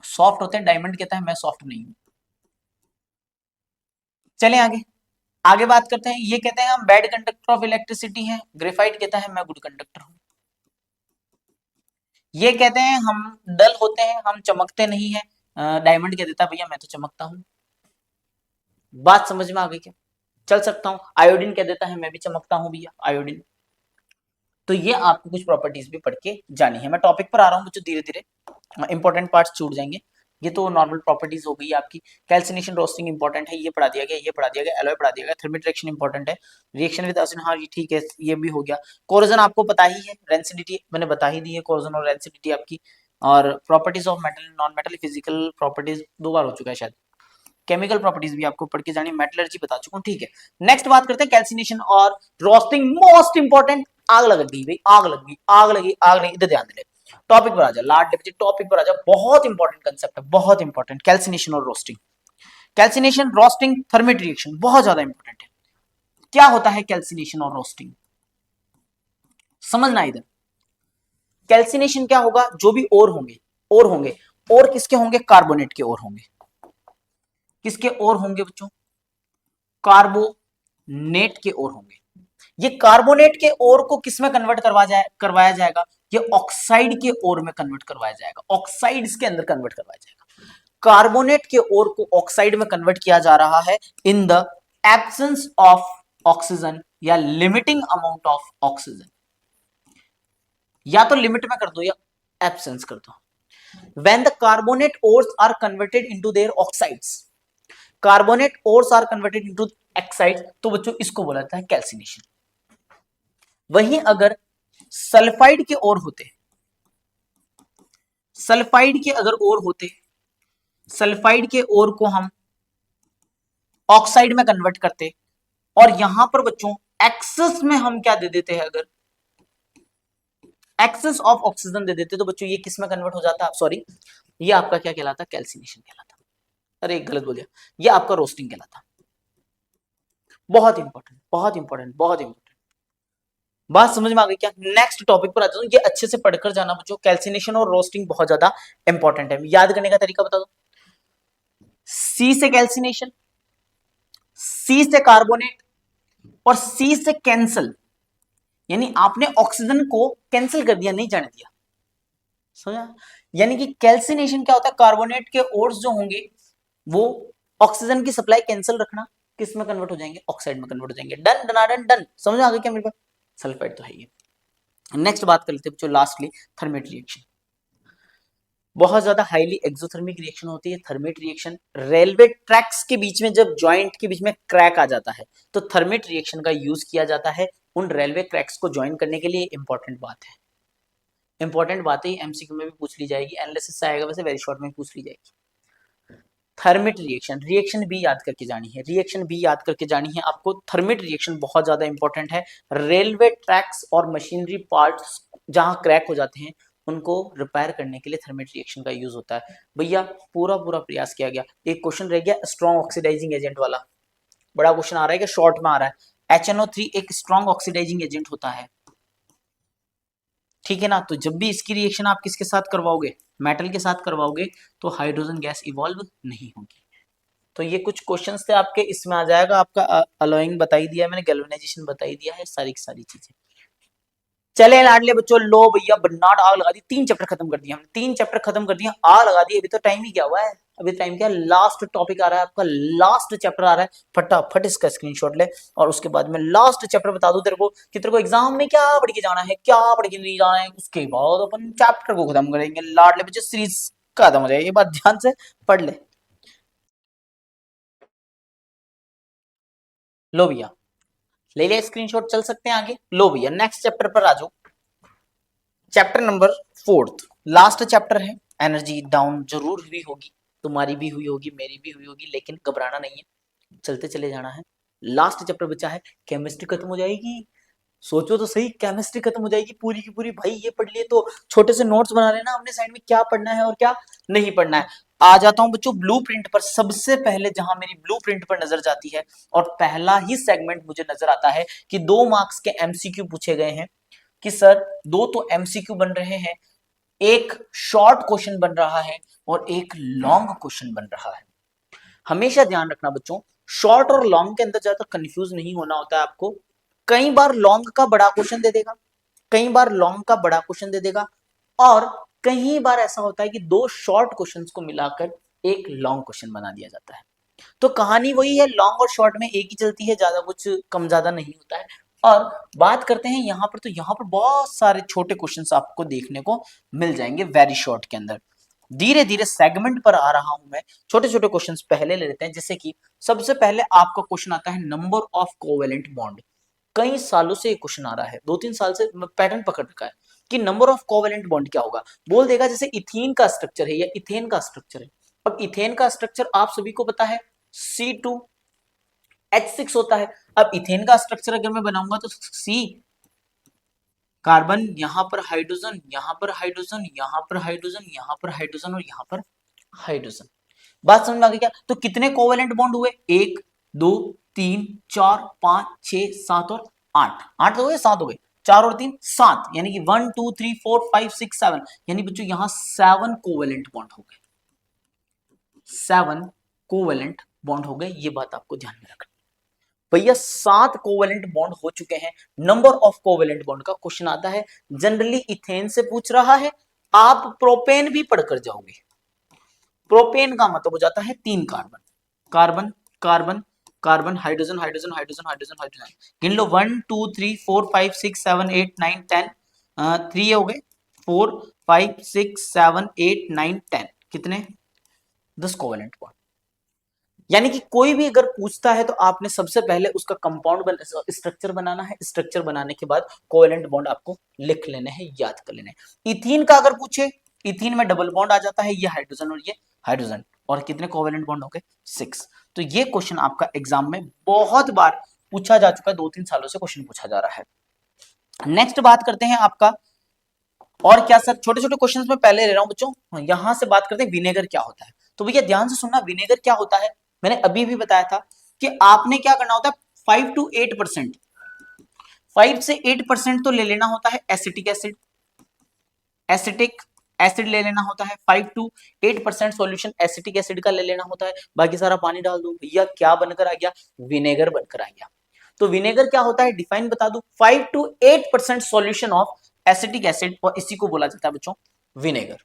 सॉफ्ट होते हैं। डायमंड कहता है मैं सॉफ्ट नहीं हूं। चलें आगे, आगे बात करते हैं। ये कहते हैं हम बैड कंडक्टर ऑफ इलेक्ट्रिसिटी हैं, ग्रेफाइट कहता है मैं गुड कंडक्टर हूं। ये कहते हैं हम डल होते हैं, हम चमकते नहीं है, डायमंड कह देता है भैया मैं तो चमकता हूं। बात समझ में आ गई क्या? चल सकता हूं। आयोडीन कह देता है मैं भी चमकता हूं भैया, आयोडीन। तो ये आपको कुछ प्रॉपर्टीज भी पढ़ के जानी है। मैं टॉपिक पर आ रहा हूं बच्चों, धीरे धीरे इंपॉर्टेंट पार्ट्स छूट जाएंगे। ये तो नॉर्मल प्रॉपर्टीज हो गई आपकी। कैल्सिनेशन रोस्टिंग इंपॉर्टेंट है, ये पढ़ा दिया गया, ये पढ़ा दिया गया, एलॉय पढ़ा दिया गया। थर्मल रिएक्शन इंपॉर्टेंट है, रिएक्शन विद एसिड, हाँ ये ठीक है, ये भी हो गया। कोरोजन आपको पता ही है, रेंसिडिटी मैंने बता ही दी है, कोरोजन और रेंसिडिटी आपकी। और properties of metal non metal, physical properties 2 बार हो चुका है शायद। केमिकल प्रॉपर्टीज भी आपको पढ़ के जानी, मेटलर्जी बता चुका हूं, ठीक है। नेक्स्ट बात करते हैं कैल्सिनेशन और रोस्टिंग, मोस्ट इंपॉर्टेंट। आग लग गई भाई, आग लग गई, आग लगी, आग लगी, इधर ध्यान दे। टॉपिक पर आ जा, लास्ट बच्चे टॉपिक पर आ जा। बहुत इंपॉर्टेंट कंसेप्ट है, बहुत इंपॉर्टेंट, कैल्सिनेशन और roasting. Calcination, roasting, thermite reaction बहुत ज्यादा इंपॉर्टेंट है। क्या होता है कैल्सिनेशन और रोस्टिंग, समझना इधर। कैल्सिनेशन क्या होगा, जो भी ओर होंगे, ओर होंगे, और किसके होंगे, कार्बोनेट के ओर होंगे। किसके ओर होंगे बच्चों, कार्बोनेट के ओर होंगे। ये कार्बोनेट के ओर को किस में कन्वर्ट करवाया जाएगा, ये ऑक्साइड के ओर में कन्वर्ट करवाया जाएगा, ऑक्साइड के अंदर कन्वर्ट करवाया जाएगा। कार्बोनेट के ओर को ऑक्साइड में कन्वर्ट किया जा रहा है in the absence of oxygen या लिमिटिंग अमाउंट ऑफ ऑक्सीजन। या तो लिमिट में कर दो या एब्सेंस कर दो। When the carbonate ores are converted into their oxides, carbonate ores are converted into oxides, तो बच्चों इसको बोला जाता है कैल्सिनेशन। वहीं अगर सल्फाइड के ओर होते, सल्फाइड के अगर ओर होते, सल्फाइड के ओर को हम ऑक्साइड में कन्वर्ट करते, और यहां पर बच्चों एक्सेस में हम क्या दे देते हैं, अगर एक्सेस ऑफ ऑक्सीजन दे देते, तो बच्चों ये किस में कन्वर्ट हो जाता, सॉरी ये आपका क्या कहलाता, कैल्सिनेशन कहलाता। अरे गलत बोल दिया, ये आपका रोस्टिंग कहलाता। बहुत इंपॉर्टेंट, बहुत इंपॉर्टेंट, बहुत इंपॉर्टेंट। बात समझ में आ गई क्या? नेक्स्ट टॉपिक पर आता हूं, ये अच्छे से पढ़कर जाना बच्चों। कैल्सिनेशन और रोस्टिंग बहुत ज्यादा इंपॉर्टेंट है। याद करने का तरीका बता दो। सी से कैल्सिनेशन, सी से कार्बोनेट, और सी से कैंसल, यानी आपने ऑक्सीजन को कैंसिल कर दिया, नहीं जाने दिया, समझा? यानी कि कैल्सिनेशन क्या होता है, कार्बोनेट के ओर्स जो होंगे वो ऑक्सीजन की सप्लाई कैंसिल रखना, किस में कन्वर्ट हो जाएंगे, ऑक्साइड में कन्वर्ट हो जाएंगे। डन डनाडन डन, समझ आ गया क्या मेरे पास? सल्फाइड तो है ही। नेक्स्ट बात कर लेते हैं बच्चों, लास्टली थर्मेट रिएक्शन। बहुत ज्यादा हाईली एक्सोथर्मिक रिएक्शन होती है थर्मेट रिएक्शन। रेलवे ट्रैक्स के बीच में जब जॉइंट के बीच में क्रैक आ जाता है, तो थर्मेट रिएक्शन का यूज किया जाता है उन रेलवे क्रैक्स को ज्वाइन करने के लिए। इंपॉर्टेंट बात है, इंपॉर्टेंट बात है, एमसीक्यू में भी पूछ ली जाएगी, एनालिसिस से आएगा, वैसे वेरी शॉर्ट में पूछ ली जाएगी। थर्मिट रिएक्शन, रिएक्शन बी याद करके जानी है, रिएक्शन बी याद करके जानी है आपको। थर्मिट रिएक्शन बहुत ज्यादा इंपॉर्टेंट है। रेलवे ट्रैक्स और मशीनरी पार्ट्स जहां क्रैक हो जाते हैं, उनको रिपेयर करने के लिए थर्मिट रिएक्शन का यूज होता है। भैया पूरा पूरा प्रयास किया गया। एक क्वेश्चन रह गया स्ट्रॉन्ग ऑक्सीडाइजिंग एजेंट वाला, बड़ा क्वेश्चन आ रहा है कि शॉर्ट में आ रहा है। HNO3 एक स्ट्रॉन्ग ऑक्सीडाइजिंग एजेंट होता है, ठीक है ना? तो जब भी इसकी रिएक्शन आप किसके साथ करवाओगे, मेटल के साथ करवाओगे, तो हाइड्रोजन गैस इवॉल्व नहीं होगी। तो ये कुछ क्वेश्चंस थे आपके, इसमें आ जाएगा आपका अलोइंग बताई दिया है मैंने, गैल्वेनाइजेशन बताई दिया है, सारी की सारी चीजें। चले लाडले बच्चों, लो भैया बनाट आग लगा दी। 3 चैप्टर खत्म कर दिए हमने, 3 चैप्टर खत्म कर दिए, आग लगा दी। अभी तो टाइम ही क्या हुआ है, अभी टाइम क्या, लास्ट टॉपिक आ रहा है आपका, लास्ट चैप्टर आ रहा है। फटाफट इसका स्क्रीनशॉट ले, और उसके बाद में लास्ट चैप्टर बता दूं तेरे को कि तेरे को एग्जाम में क्या पढ़ के जाना है, क्या पढ़ के नहीं जाना है। उसके बाद अपन चैप्टर को खत्म करेंगे लाडले बच्चे, सीरीज खत्म हो जाएगी। ये बात ध्यान से पढ़ ले। लो भैया ले ले स्क्रीनशॉट, चल सकते हैं आगे। लो भैया नेक्स्ट चैप्टर पर आ जाओ। चैप्टर नंबर 4, लास्ट चैप्टर है। एनर्जी डाउन जरूर हुई होगी, तुम्हारी भी हुई होगी, मेरी भी हुई होगी, लेकिन घबराना नहीं है, चलते चले जाना है। लास्ट चैप्टर बचा है, केमिस्ट्री खत्म हो जाएगी, सोचो तो सही, केमिस्ट्री खत्म हो जाएगी पूरी की पूरी। भाई ये पढ़ लिए तो छोटे से नोट्स बना लेना अपने साइड में, क्या पढ़ना है और क्या नहीं पढ़ना है। आ जाता हूं बच्चों ब्लूप्रिंट पर। सबसे पहले जहां मेरी ब्लूप्रिंट पर नजर जाती है और पहला ही सेगमेंट मुझे नजर आता है कि 2 मार्क्स के एमसीक्यू पूछे गए हैं कि सर 2 तो एमसीक्यू बन रहे हैं, एक शॉर्ट क्वेश्चन बन रहा है और एक लॉन्ग क्वेश्चन बन रहा है। हमेशा ध्यान रखना बच्चों, शॉर्ट और लॉन्ग के अंदर ज्यादा कंफ्यूज नहीं होना होता है आपको। कई बार लॉन्ग का बड़ा क्वेश्चन दे देगा, कई बार लॉन्ग का बड़ा क्वेश्चन दे देगा, और कई बार ऐसा होता है कि 2 शॉर्ट क्वेश्चंस को मिलाकर एक लॉन्ग क्वेश्चन बना दिया जाता है। तो कहानी वही है, लॉन्ग और शॉर्ट में एक ही चलती है, ज्यादा कुछ कम ज्यादा नहीं होता है। और बात करते हैं यहाँ पर, तो यहाँ पर बहुत सारे छोटे क्वेश्चंस आपको देखने को मिल जाएंगे वेरी शॉर्ट के अंदर। धीरे धीरे सेगमेंट पर आ रहा हूं मैं, छोटे छोटे क्वेश्चंस पहले ले लेते हैं। जैसे कि सबसे पहले आपका क्वेश्चन आता है नंबर ऑफ कोवेलेंट बॉन्ड। कई सालों से ये क्वेश्चन आ रहा है, 2-3 साल से पैटर्न पकड़ रखा है कि नंबर ऑफ कोवेलेंट बॉन्ड क्या होगा। बोल देगा जैसे इथीन का स्ट्रक्चर है या इथेन का स्ट्रक्चर है। अब इथेन का स्ट्रक्चर आप सभी को पता है C2H6 होता है। अब इथेन का स्ट्रक्चर अगर मैं बनाऊंगा तो C कार्बन, यहां पर हाइड्रोजन, यहां पर हाइड्रोजन, यहां पर हाइड्रोजन, यहां पर हाइड्रोजन और यहां पर हाइड्रोजन। बात समझ में आ गई क्या? तो कितने कोवेलेंट बॉन्ड हुए? 1 2 3 4 5 6 7 और 8। 8 हो गए, 7 हो गए, 4 और 3 7, यानी कि 1 2 3 4 5 6 7, यानी बच्चों यहां 7 कोवेलेंट बॉन्ड हो गए। 7 कोवेलेंट बॉन्ड हो गए, ये बात आपको ध्यान में रखनी। भैया 7 कोवेलेंट बॉन्ड हो चुके हैं। नंबर ऑफ कोवेलेंट बॉन्ड का क्वेश्चन आता है, जनरली इथेन से पूछ रहा है। आप प्रोपेन भी पढ़कर जाओगे। प्रोपेन का मतलब हो जाता है 3 carbon, carbon carbon carbon, hydrogen hydrogen hydrogen hydrogen hydrogen. गिन लो 1 2 3 4 5 6 7 8 9 10, 3 हो गए, 4 5 6 7 8 9 10, कितने? 10 कोवेलेंट बॉन्ड। यानी कि कोई भी अगर पूछता है तो आपने सबसे पहले उसका कंपाउंड स्ट्रक्चर बनाना है। स्ट्रक्चर बनाने के बाद कोवेलेंट बॉन्ड आपको लिख लेने हैं, याद कर लेने हैं। इथीन का अगर पूछे, इथीन में डबल बॉन्ड आ जाता है, ये हाइड्रोजन और ये हाइड्रोजन, और कितने कोवेलेंट बॉन्ड हो गए? 6। तो ये क्वेश्चन आपका एग्जाम में बहुत बार पूछा जा चुका है, 2-3 सालों से क्वेश्चन पूछा जा रहा है। नेक्स्ट बात करते हैं आपका, और क्या सर? छोटे छोटे क्वेश्चन में पहले ले रहा हूं बच्चों। यहां से बात करते हैं विनेगर क्या होता है। तो भैया ध्यान से सुनना, विनेगर क्या होता है मैंने अभी भी बताया था कि आपने क्या करना होता है, 5 to 8%, 5 से 8% तो ले लेना होता है एसिटिक एसिड, एसिटिक एसिड ले लेना होता है। 5 to 8% सॉल्यूशन एसिटिक एसिड का ले लेना होता है, बाकी सारा पानी डाल दो। भैया क्या बनकर आ गया? विनेगर बनकर आ गया। तो विनेगर क्या होता है, डिफाइन बता दो। 5 to 8% solution of acetic acid, और इसी को बोला जाता है बच्चों विनेगर।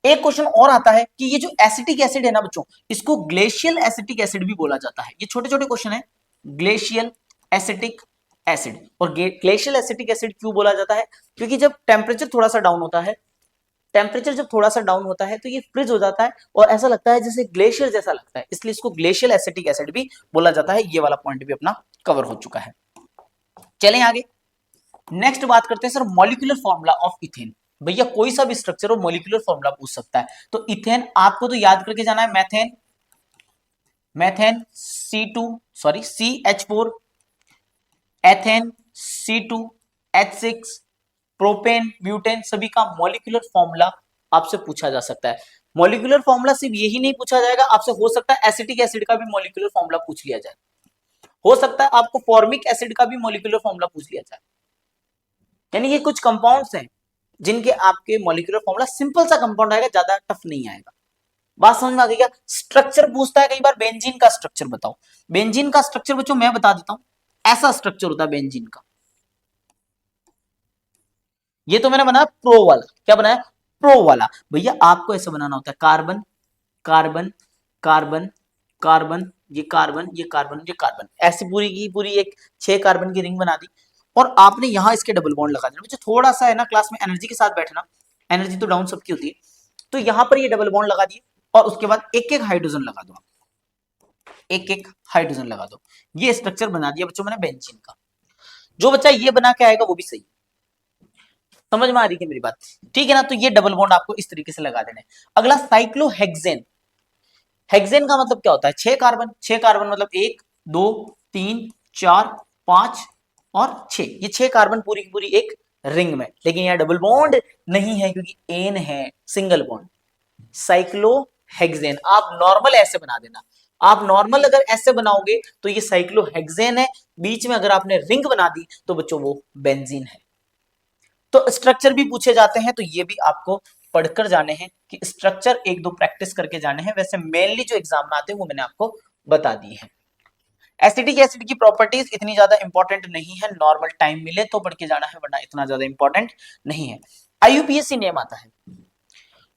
एक क्वेश्चन और आता है कि ये जो एसिटिक एसिड है ना बच्चों, इसको ग्लेशियल एसिटिक एसिड भी बोला जाता है। ये छोटे छोटे क्वेश्चन है। ग्लेशियल एसिटिक एसिड, और ग्लेशियल एसिटिक एसिड क्यों बोला जाता है? क्योंकि जब टेम्परेचर थोड़ा सा डाउन होता है, टेम्परेचर जब थोड़ा सा डाउन होता है तो ये फ्रीज हो जाता है और ऐसा लगता है जैसे ग्लेशियर जैसा लगता है, इसलिए इसको ग्लेशियल एसिटिक एसिड भी बोला जाता है। ये वाला पॉइंट भी अपना कवर हो चुका है। चलें आगे, नेक्स्ट बात करते हैं sir molecular formula of ethane. भैया कोई सा भी स्ट्रक्चर हो, मॉलिक्यूलर फॉर्मूला पूछ सकता है। तो इथेन आपको तो याद करके जाना है, methane, methane C2 sorry CH4, ethane C2H6, propane, butane, सभी का मॉलिक्यूलर फॉर्मूला आपसे पूछा जा सकता है। मॉलिक्यूलर फॉर्मूला सिर्फ यही नहीं पूछा जाएगा आपसे, हो सकता है एसिटिक एसिड का भी मॉलिक्यूलर फॉर्मूला पूछ लिया जाए, हो सकता है आपको फॉर्मिक एसिड का भी मॉलिक्यूलर फॉर्मूला पूछ लिया जाए। यानी ये कुछ कंपाउंड्स हैं जिनके आपके मॉलिक्यूलर फॉर्मूला सिंपल सा कंपाउंड आएगा, ज्यादा टफ नहीं आएगा। बात समझ में आ गई क्या? स्ट्रक्चर पूछता है कई बार, बेंजीन का स्ट्रक्चर बताओ। बेंजीन का स्ट्रक्चर बच्चों मैं बता देता हूं, ऐसा स्ट्रक्चर होता है बेंजीन का। ये तो मैंने बनाया प्रो वाला, क्या बनाया? प्रो वाला। भैया आपको ऐसा बनाना होता है, कार्बन कार्बन कार्बन कार्बन, ये कार्बन ये कार्बन ये कार्बन, ऐसी पूरी की पूरी एक 6 कार्बन की रिंग बना दी, और आपने यहां इसके डबल बॉन्ड लगा देना। थोड़ा सा है ना क्लास में एनर्जी के साथ बैठना, एनर्जी तो डाउन सबकी होती है, तो यहां पर ये डबल बॉन्ड लगा दिए, और उसके बाद एक एक हाइड्रोजन लगा दो, एक एक हाइड्रोजन लगा दो। ये स्ट्रक्चर बना दिया बच्चों मैंने बेंजीन का। जो बच्चा ये बना के आएगा वो भी सही। समझ में आ रही है मेरी बात? ठीक है ना? तो ये डबल बॉन्ड आपको इस तरीके से लगा देने। अगला साइक्लोहेक्सेन। हेक्सेन का मतलब क्या होता है? 6 कार्बन, 6 कार्बन मतलब 1 2 3 4 5 और 6, ये 6 कार्बन पूरी की पूरी एक रिंग में, लेकिन यहाँ डबल बॉन्ड नहीं है क्योंकि एन है सिंगल बॉन्ड। साइक्लोहेक्सेन आप नॉर्मल ऐसे बना देना, आप नॉर्मल अगर ऐसे बनाओगे तो ये साइक्लोहेक्सेन है, बीच में अगर आपने रिंग बना दी तो बच्चों वो बेंजीन है। तो स्ट्रक्चर भी पूछे जाते हैं तो ये भी आपको पढ़कर जाने हैं कि स्ट्रक्चर एक दो प्रैक्टिस करके जाने हैं, वैसे मेनली जो एग्जाम में आते हैं वो मैंने आपको बता दी है। एसिडिक एसिड की प्रॉपर्टीज इतनी ज्यादा इंपॉर्टेंट नहीं है, नॉर्मल टाइम मिले तो पढ़ के जाना है, वरना इतना ज्यादा इंपॉर्टेंट नहीं है। आईयूपीएससी नेम आता है,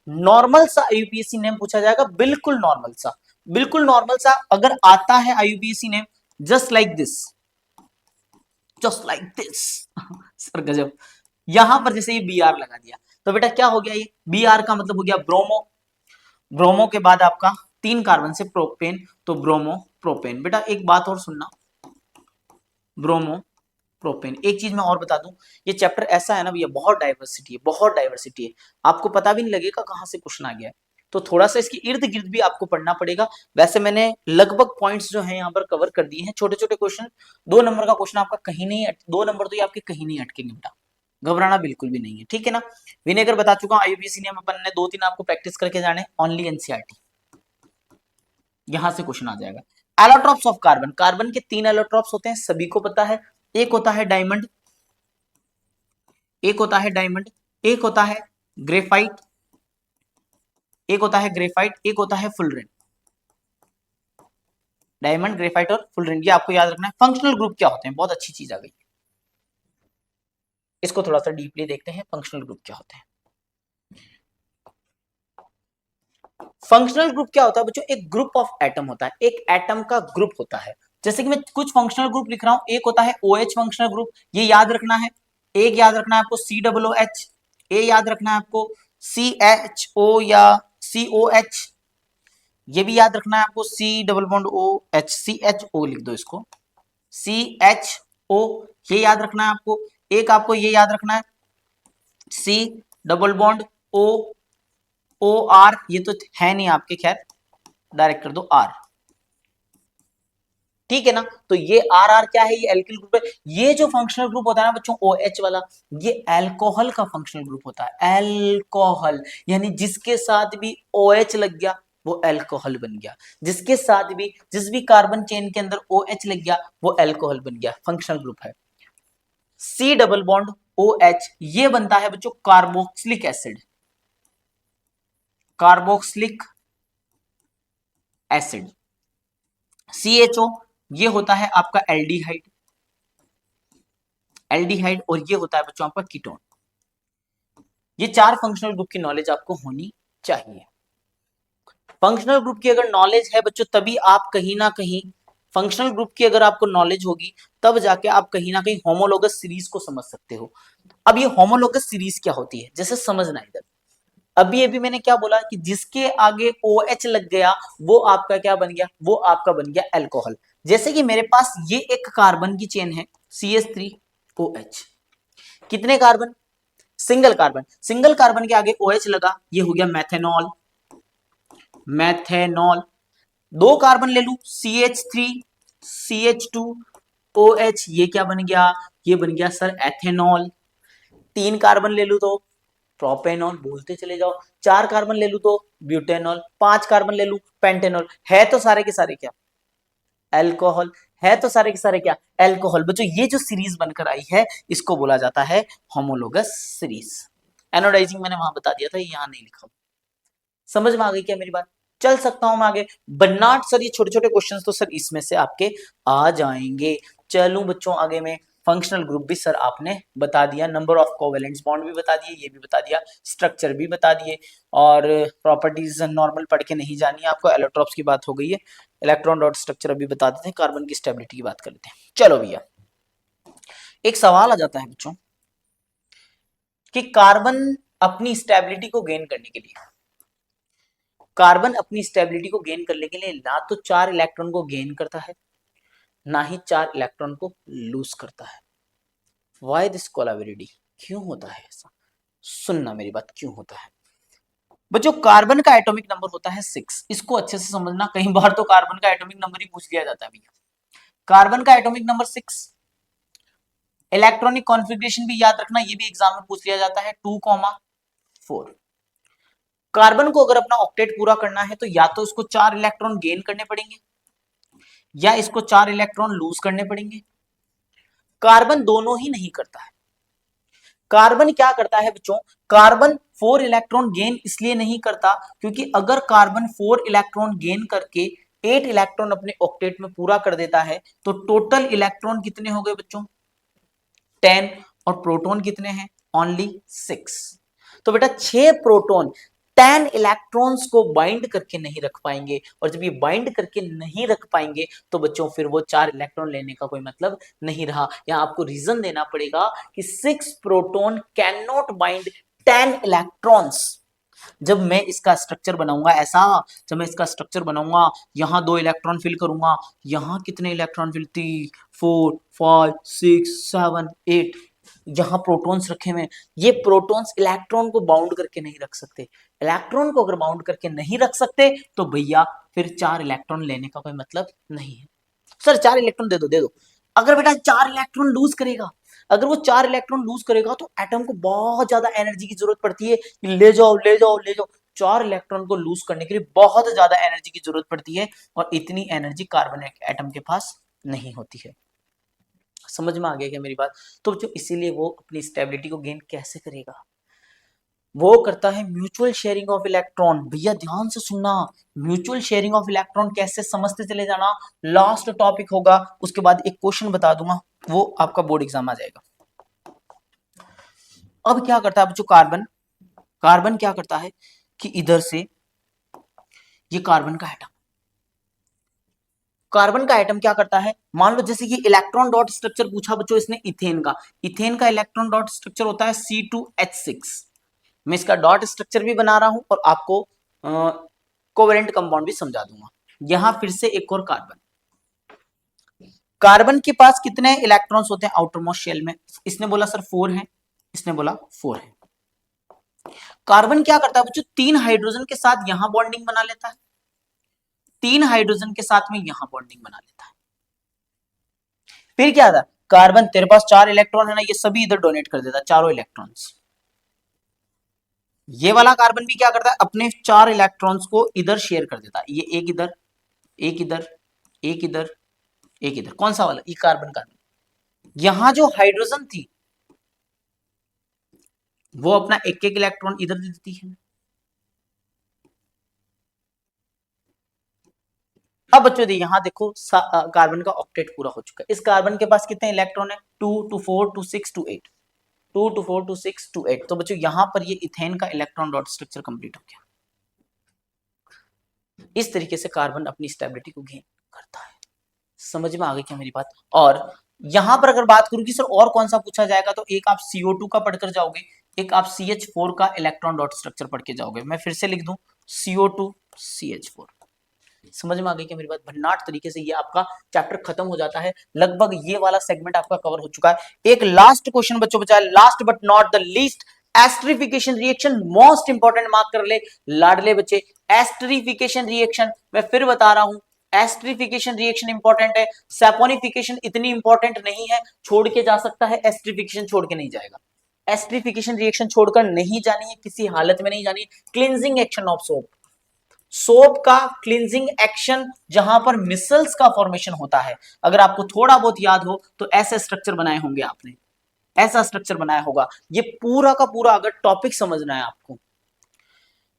नॉर्मल सा आईयूपीएससी नेम पूछा जाएगा, बिल्कुल नॉर्मल सा, बिल्कुल नॉर्मल सा अगर आता है आईयूपीएससी name, just like this, just like this sir गजब, यहां पर जैसे ये बी आर लगा दिया तो बेटा क्या हो गया, ये बी आर का मतलब हो गया ब्रोमो, ब्रोमो के बाद आपका 3 कार्बन से प्रोपेन, तो ब्रोमो प्रोपेन। बेटा एक बात और सुनना, ब्रोमो प्रोपेन, एक चीज मैं और बता दूं, ये चैप्टर ऐसा है ना भैया, बहुत डाइवर्सिटी है, बहुत डाइवर्सिटी है, आपको पता भी नहीं लगेगा कहां से क्वेश्चन आ गया है, तो थोड़ा सा इसके इर्द गिर्द भी आपको पढ़ना पड़ेगा। वैसे मैंने लगभग पॉइंट्स जो है यहाँ पर कवर कर दिए हैं, छोटे छोटे क्वेश्चन, 2 नंबर का क्वेश्चन आपका कहीं नहीं, 2 नंबर तो ये आपके कहीं नहीं अटकेंगे बेटा, घबराना बिल्कुल भी नहीं है, ठीक है ना। विनेगर बता चुका हूं, आईयूपीएससी ने अपन ने 2-3 आपको प्रैक्टिस करके जाने, ओनली एनसीईआरटी, यहां से क्वेश्चन आ जाएगा। एलोट्रॉप्स ऑफ कार्बन, कार्बन के 3 एलोट्रॉप्स होते हैं, सभी को पता है, एक होता है डायमंड, एक होता है डायमंड, एक होता है ग्रेफाइट, एक होता है ग्रेफाइट, एक होता है फुलरेन। डायमंड, ग्रेफाइट और फुलरेन, ये आपको याद रखना है। फंक्शनल ग्रुप क्या होते हैं, बहुत अच्छी चीज आ गई, इसको थोड़ा सा डीपली देखते हैं, फंक्शनल ग्रुप क्या होते हैं। फंक्शनल ग्रुप क्या होता है बच्चों, एक ग्रुप ऑफ एटम होता है, एक एटम का ग्रुप होता है, जैसे कि मैं कुछ फंक्शनल ग्रुप लिख रहा हूं, एक होता है OH फंक्शनल ग्रुप, ये याद रखना है, एक याद रखना है आपको COOH, ए याद रखना है आपको CHO या COH, ये भी याद रखना है आपको C OOH, CHO लिख दो इसको, CHO, ये याद रखना है आपको, एक आपको ये याद रखना है COR, ये तो है नहीं आपके, खैर डायरेक्ट कर दो R, ठीक है ना। तो ये RR क्या है, ये एल्किल ग्रुप है। ये जो फंक्शनल ग्रुप होता है ना बच्चों OH वाला, ये अल्कोहल का फंक्शनल ग्रुप होता है, अल्कोहल, यानी जिसके साथ भी OH लग गया वो अल्कोहल बन गया, जिसके साथ भी जिस भी कार्बन चेन के अंदर OH लग गया वो अल्कोहल बन गया, फंक्शनल ग्रुप है। C डबल बॉन्ड OH, ये बनता है बच्चों carboxylic acid, carboxylic acid. CHO, ये होता है आपका एल्डिहाइड, एल्डिहाइड, और ये होता है बच्चों आपका कीटोन। ये 4 फंक्शनल ग्रुप की नॉलेज आपको होनी चाहिए। फंक्शनल ग्रुप की अगर नॉलेज है बच्चों, तभी आप कहीं ना कहीं, फंक्शनल ग्रुप की अगर आपको नॉलेज होगी तब जाके आप कहीं ना कहीं होमोलोगस सीरीज को समझ सकते हो। अब ये होमोलोगस सीरीज क्या होती है, जैसे समझना इधर, अभी अभी मैंने क्या बोला कि जिसके आगे OH लग गया वो आपका क्या बन गया, वो आपका बन गया अल्कोहल। जैसे कि मेरे पास ये एक कार्बन की चेन है CH3OH, कितने carbon, single carbon, single carbon के आगे OH लगा, ये हो गया मैथेनॉल, मैथेनॉल। 2 कार्बन ले लू CH3 CH2OH, ये क्या बन गया, ये बन गया सर एथेनॉल। 3 कार्बन ले लू तो प्रोपेनॉल, बोलते चले जाओ, 4 कार्बन ले लू तो ब्यूटेनॉल, 5 कार्बन ले लू पेंटेनॉल, है तो सारे के सारे क्या अल्कोहल, है तो सारे के सारे क्या अल्कोहल। बच्चों ये जो सीरीज बनकर आई है इसको बोला जाता है होमोलोगस सीरीज। एनोडाइजिंग मैंने वहां बता दिया था, यहां नहीं लिखा, समझ में आ गई क्या मेरी बात। चल सकता हूं मैं आगे, बट सर ये छोटे छोटे क्वेश्चन तो सर इसमें से आपके आ जाएंगे। चलूं बच्चों आगे में, फंक्शनल ग्रुप भी सर आपने बता दिया, नंबर ऑफ कोवेलेंट बॉन्ड भी बता दिए, ये भी बता दिया, स्ट्रक्चर भी बता दिए, और प्रॉपर्टीज नॉर्मल पढ़ के नहीं जानी है आपको, एलोट्रॉप्स की बात हो गई है, इलेक्ट्रॉन डॉट स्ट्रक्चर अभी बता देते हैं, कार्बन की स्टेबिलिटी की बात कर लेते हैं। चलो भैया एक सवाल आ जाता है बच्चों कि कार्बन अपनी स्टेबिलिटी को गेन करने के लिए, कार्बन अपनी स्टेबिलिटी को गेन करने के लिए ना तो 4 इलेक्ट्रॉन को गेन करता है, ना ही 4 इलेक्ट्रॉन को लूज करता है। वाई दिस कोलाबिलिटी, क्यों होता है ऐसा, सुनना मेरी बात, क्यों होता है बच्चों। कार्बन का एटॉमिक नंबर होता है 6, इसको अच्छे से समझना, कई बार तो कार्बन का एटॉमिक नंबर ही पूछ लिया जाता है भैया। कार्बन का एटॉमिक नंबर 6, इलेक्ट्रॉनिक कॉन्फ़िगरेशन भी याद रखना, ये भी एग्जाम में पूछ लिया जाता है 2,4। कार्बन को अगर अपना ऑक्टेट पूरा करना है तो या तो इसको 4 इलेक्ट्रॉन गेन करने पड़ेंगे या इसको 4 इलेक्ट्रॉन लूज करने पड़ेंगे। कार्बन दोनों ही नहीं करता है। कार्बन क्या करता है बच्चों, कार्बन 4 इलेक्ट्रॉन गेन इसलिए नहीं करता क्योंकि अगर कार्बन 4 इलेक्ट्रॉन गेन करके 8 इलेक्ट्रॉन अपने ऑक्टेट में पूरा कर देता है तो टोटल इलेक्ट्रॉन कितने हो गए बच्चों, 10, और प्रोटॉन कितने हैं, ओनली 6। तो बेटा 6 प्रोटॉन 10 इलेक्ट्रॉन्स को बाइंड करके नहीं रख पाएंगे, और जब ये बाइंड करके नहीं रख पाएंगे तो बच्चों फिर वो 4 इलेक्ट्रॉन लेने का कोई मतलब नहीं रहा। यहां आपको रीजन देना पड़ेगा कि 6 proton can not bind 10 electrons. जब मैं इसका स्ट्रक्चर बनाऊंगा ऐसा, जब मैं इसका स्ट्रक्चर बनाऊंगा, यहां 2 इलेक्ट्रॉन फिल करूंगा, यहां कितने इलेक्ट्रॉन फिल, 3 4 5 6 7 8, जहां प्रोटॉन्स रखे हुए, ये प्रोटॉन्स इलेक्ट्रॉन को बाउंड करके नहीं रख सकते। इलेक्ट्रॉन को अगर बाउंड करके नहीं रख सकते तो भैया फिर 4 इलेक्ट्रॉन लेने का कोई मतलब नहीं है। सर 4 इलेक्ट्रॉन दे दो, दे दो। अगर बेटा 4 इलेक्ट्रॉन लूज करेगा, अगर वो 4 इलेक्ट्रॉन लूज करेगा तो एटम को बहुत ज्यादा एनर्जी की जरूरत पड़ती है, ले जाओ ले जाओ ले जाओ। 4 इलेक्ट्रॉन को लूज करने के लिए बहुत ज्यादा एनर्जी की जरूरत पड़ती है, और इतनी एनर्जी कार्बन एटम के पास नहीं होती है। समझ में आ गया क्या मेरी बात? तो बच्चों इसीलिए वो अपनी स्टेबिलिटी को गेन कैसे करेगा, वो करता है म्यूचुअल शेयरिंग ऑफ इलेक्ट्रॉन। भैया ध्यान से सुनना, म्यूचुअल शेयरिंग ऑफ इलेक्ट्रॉन कैसे समझते चले जाना, लास्ट टॉपिक होगा, उसके बाद एक क्वेश्चन बता दूंगा, वो आपका बोर्ड एग्जाम आ जाएगा। अब क्या करता है बच्चों कार्बन, कार्बन क्या करता है कि इधर से ये कार्बन का एटम, कार्बन का एटम क्या करता है, मान लो जैसे कि इलेक्ट्रॉन डॉट स्ट्रक्चर पूछा बच्चों इसने इथेन का, इथेन का इलेक्ट्रॉन डॉट स्ट्रक्चर होता है C2H6। मैं इसका डॉट स्ट्रक्चर भी बना रहा हूं और आपको कोवेलेंट कंपाउंड भी समझा दूंगा। यहां फिर से एक और कार्बन, कार्बन के पास कितने इलेक्ट्रॉन्स होते हैं आउटर मोस्ट शेल में, इसने बोला सर 4 है, इसने बोला 4 है। कार्बन क्या करता है बच्चों, 3 हाइड्रोजन के साथ यहां बॉन्डिंग बना लेता है, 3 हाइड्रोजन के साथ में यहां बॉन्डिंग बना लेता है। फिर क्या था, कार्बन तेरे पास 4 इलेक्ट्रॉन है ना, ये सभी इधर डोनेट कर देता है, चारों इलेक्ट्रॉन्स। ये वाला कार्बन भी क्या करता है, अपने 4 इलेक्ट्रॉन्स को इधर शेयर कर देता है, ये एक इधर एक इधर एक इधर एक इधर। कौन सा वाला, ये कार्बन, कार्बन। यहां जो हाइड्रोजन थी वो अपना एक एक इलेक्ट्रॉन इधर दे देती है। अब बच्चों यहां देखो कार्बन का ऑक्टेट पूरा हो चुका है। इस कार्बन के पास कितने इलेक्ट्रॉन है, 2 2 4 2 6 2 8, 2 2 4 2 6 2 8। तो बच्चों यहां पर ये इथेन का इलेक्ट्रॉन डॉट स्ट्रक्चर कंप्लीट हो गया। इस तरीके से कार्बन अपनी स्टेबिलिटी को गेन करता है। समझ में आ गई क्या मेरी बात? और यहां पर अगर बात करूं कि सर और कौन सा पूछा जाएगा, तो एक आप CO2 का पढ़कर जाओगे, एक आप CH4 का इलेक्ट्रॉन डॉट स्ट्रक्चर पढ़ के जाओगे। मैं फिर से लिख दूं CO2 CH4। समझ में आ गई क्या मेरी बात? भन्नाट तरीके से ये आपका चैप्टर खत्म हो जाता है। लगभग ये वाला सेगमेंट आपका कवर हो चुका है। एक लास्ट क्वेश्चन बच्चों बचा है, last but not the least, esterification reaction most important, mark कर ले लाडले बच्चे। एस्टरिफिकेशन रिएक्शन मैं फिर बता रहा हूं, एस्टरिफिकेशन रिएक्शन इंपॉर्टेंट है, सैपोनिफिकेशन इतनी इंपॉर्टेंट नहीं है, छोड़ के जा सकता है, एस्टरिफिकेशन छोड़ के नहीं जाएगा। एस्टरिफिकेशन रिएक्शन छोड़कर नहीं जानी है, किसी हालत में नहीं जानी है। Cleansing action of soap, soap का क्लींजिंग एक्शन जहां पर मिसल्स का फॉर्मेशन होता है, अगर आपको थोड़ा बहुत याद हो तो ऐसे स्ट्रक्चर बनाए होंगे आपने, ऐसा स्ट्रक्चर बनाया होगा। ये पूरा का पूरा अगर टॉपिक समझना है आपको,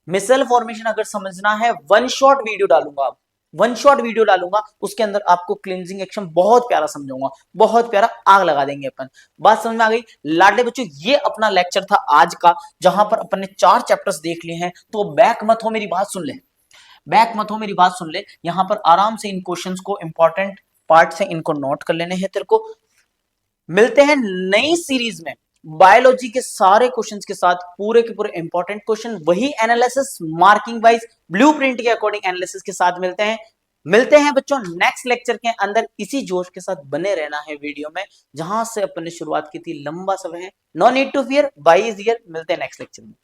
मिसल फॉर्मेशन अगर समझना है, वन शॉट वीडियो डालूंगा, वन शॉट वीडियो डालूंगा, उसके अंदर आपको क्लींजिंग एक्शन बहुत प्यारा समझाऊंगा, बहुत प्यारा, आग लगा देंगे अपन। बात समझ में आ गई लाडले बच्चों? ये अपना लेक्चर था आज का, जहां पर अपन ने 4 चैप्टर्स देख लिए हैं। तो बैक मत हो, मेरी बात सुन ले, बैक मत हो, मेरी बात सुन ले। यहां पर आराम से इन क्वेश्चंस को, इंपॉर्टेंट पार्ट से इनको नोट कर लेने हैं तेरे को। मिलते हैं नई सीरीज में बायोलॉजी के सारे क्वेश्चंस के साथ, पूरे के पूरे इंपॉर्टेंट क्वेश्चन, वही एनालिसिस मार्किंग वाइज ब्लूप्रिंट के अकॉर्डिंग एनालिसिस के साथ मिलते हैं बच्चों नेक्स्ट लेक्चर के अंदर। इसी जोश के साथ बने रहना है वीडियो में, जहां से अपन ने शुरुआत की थी, लंबा समय है, no need to fear, bye is here. मिलते हैं नेक्स्ट लेक्चर में।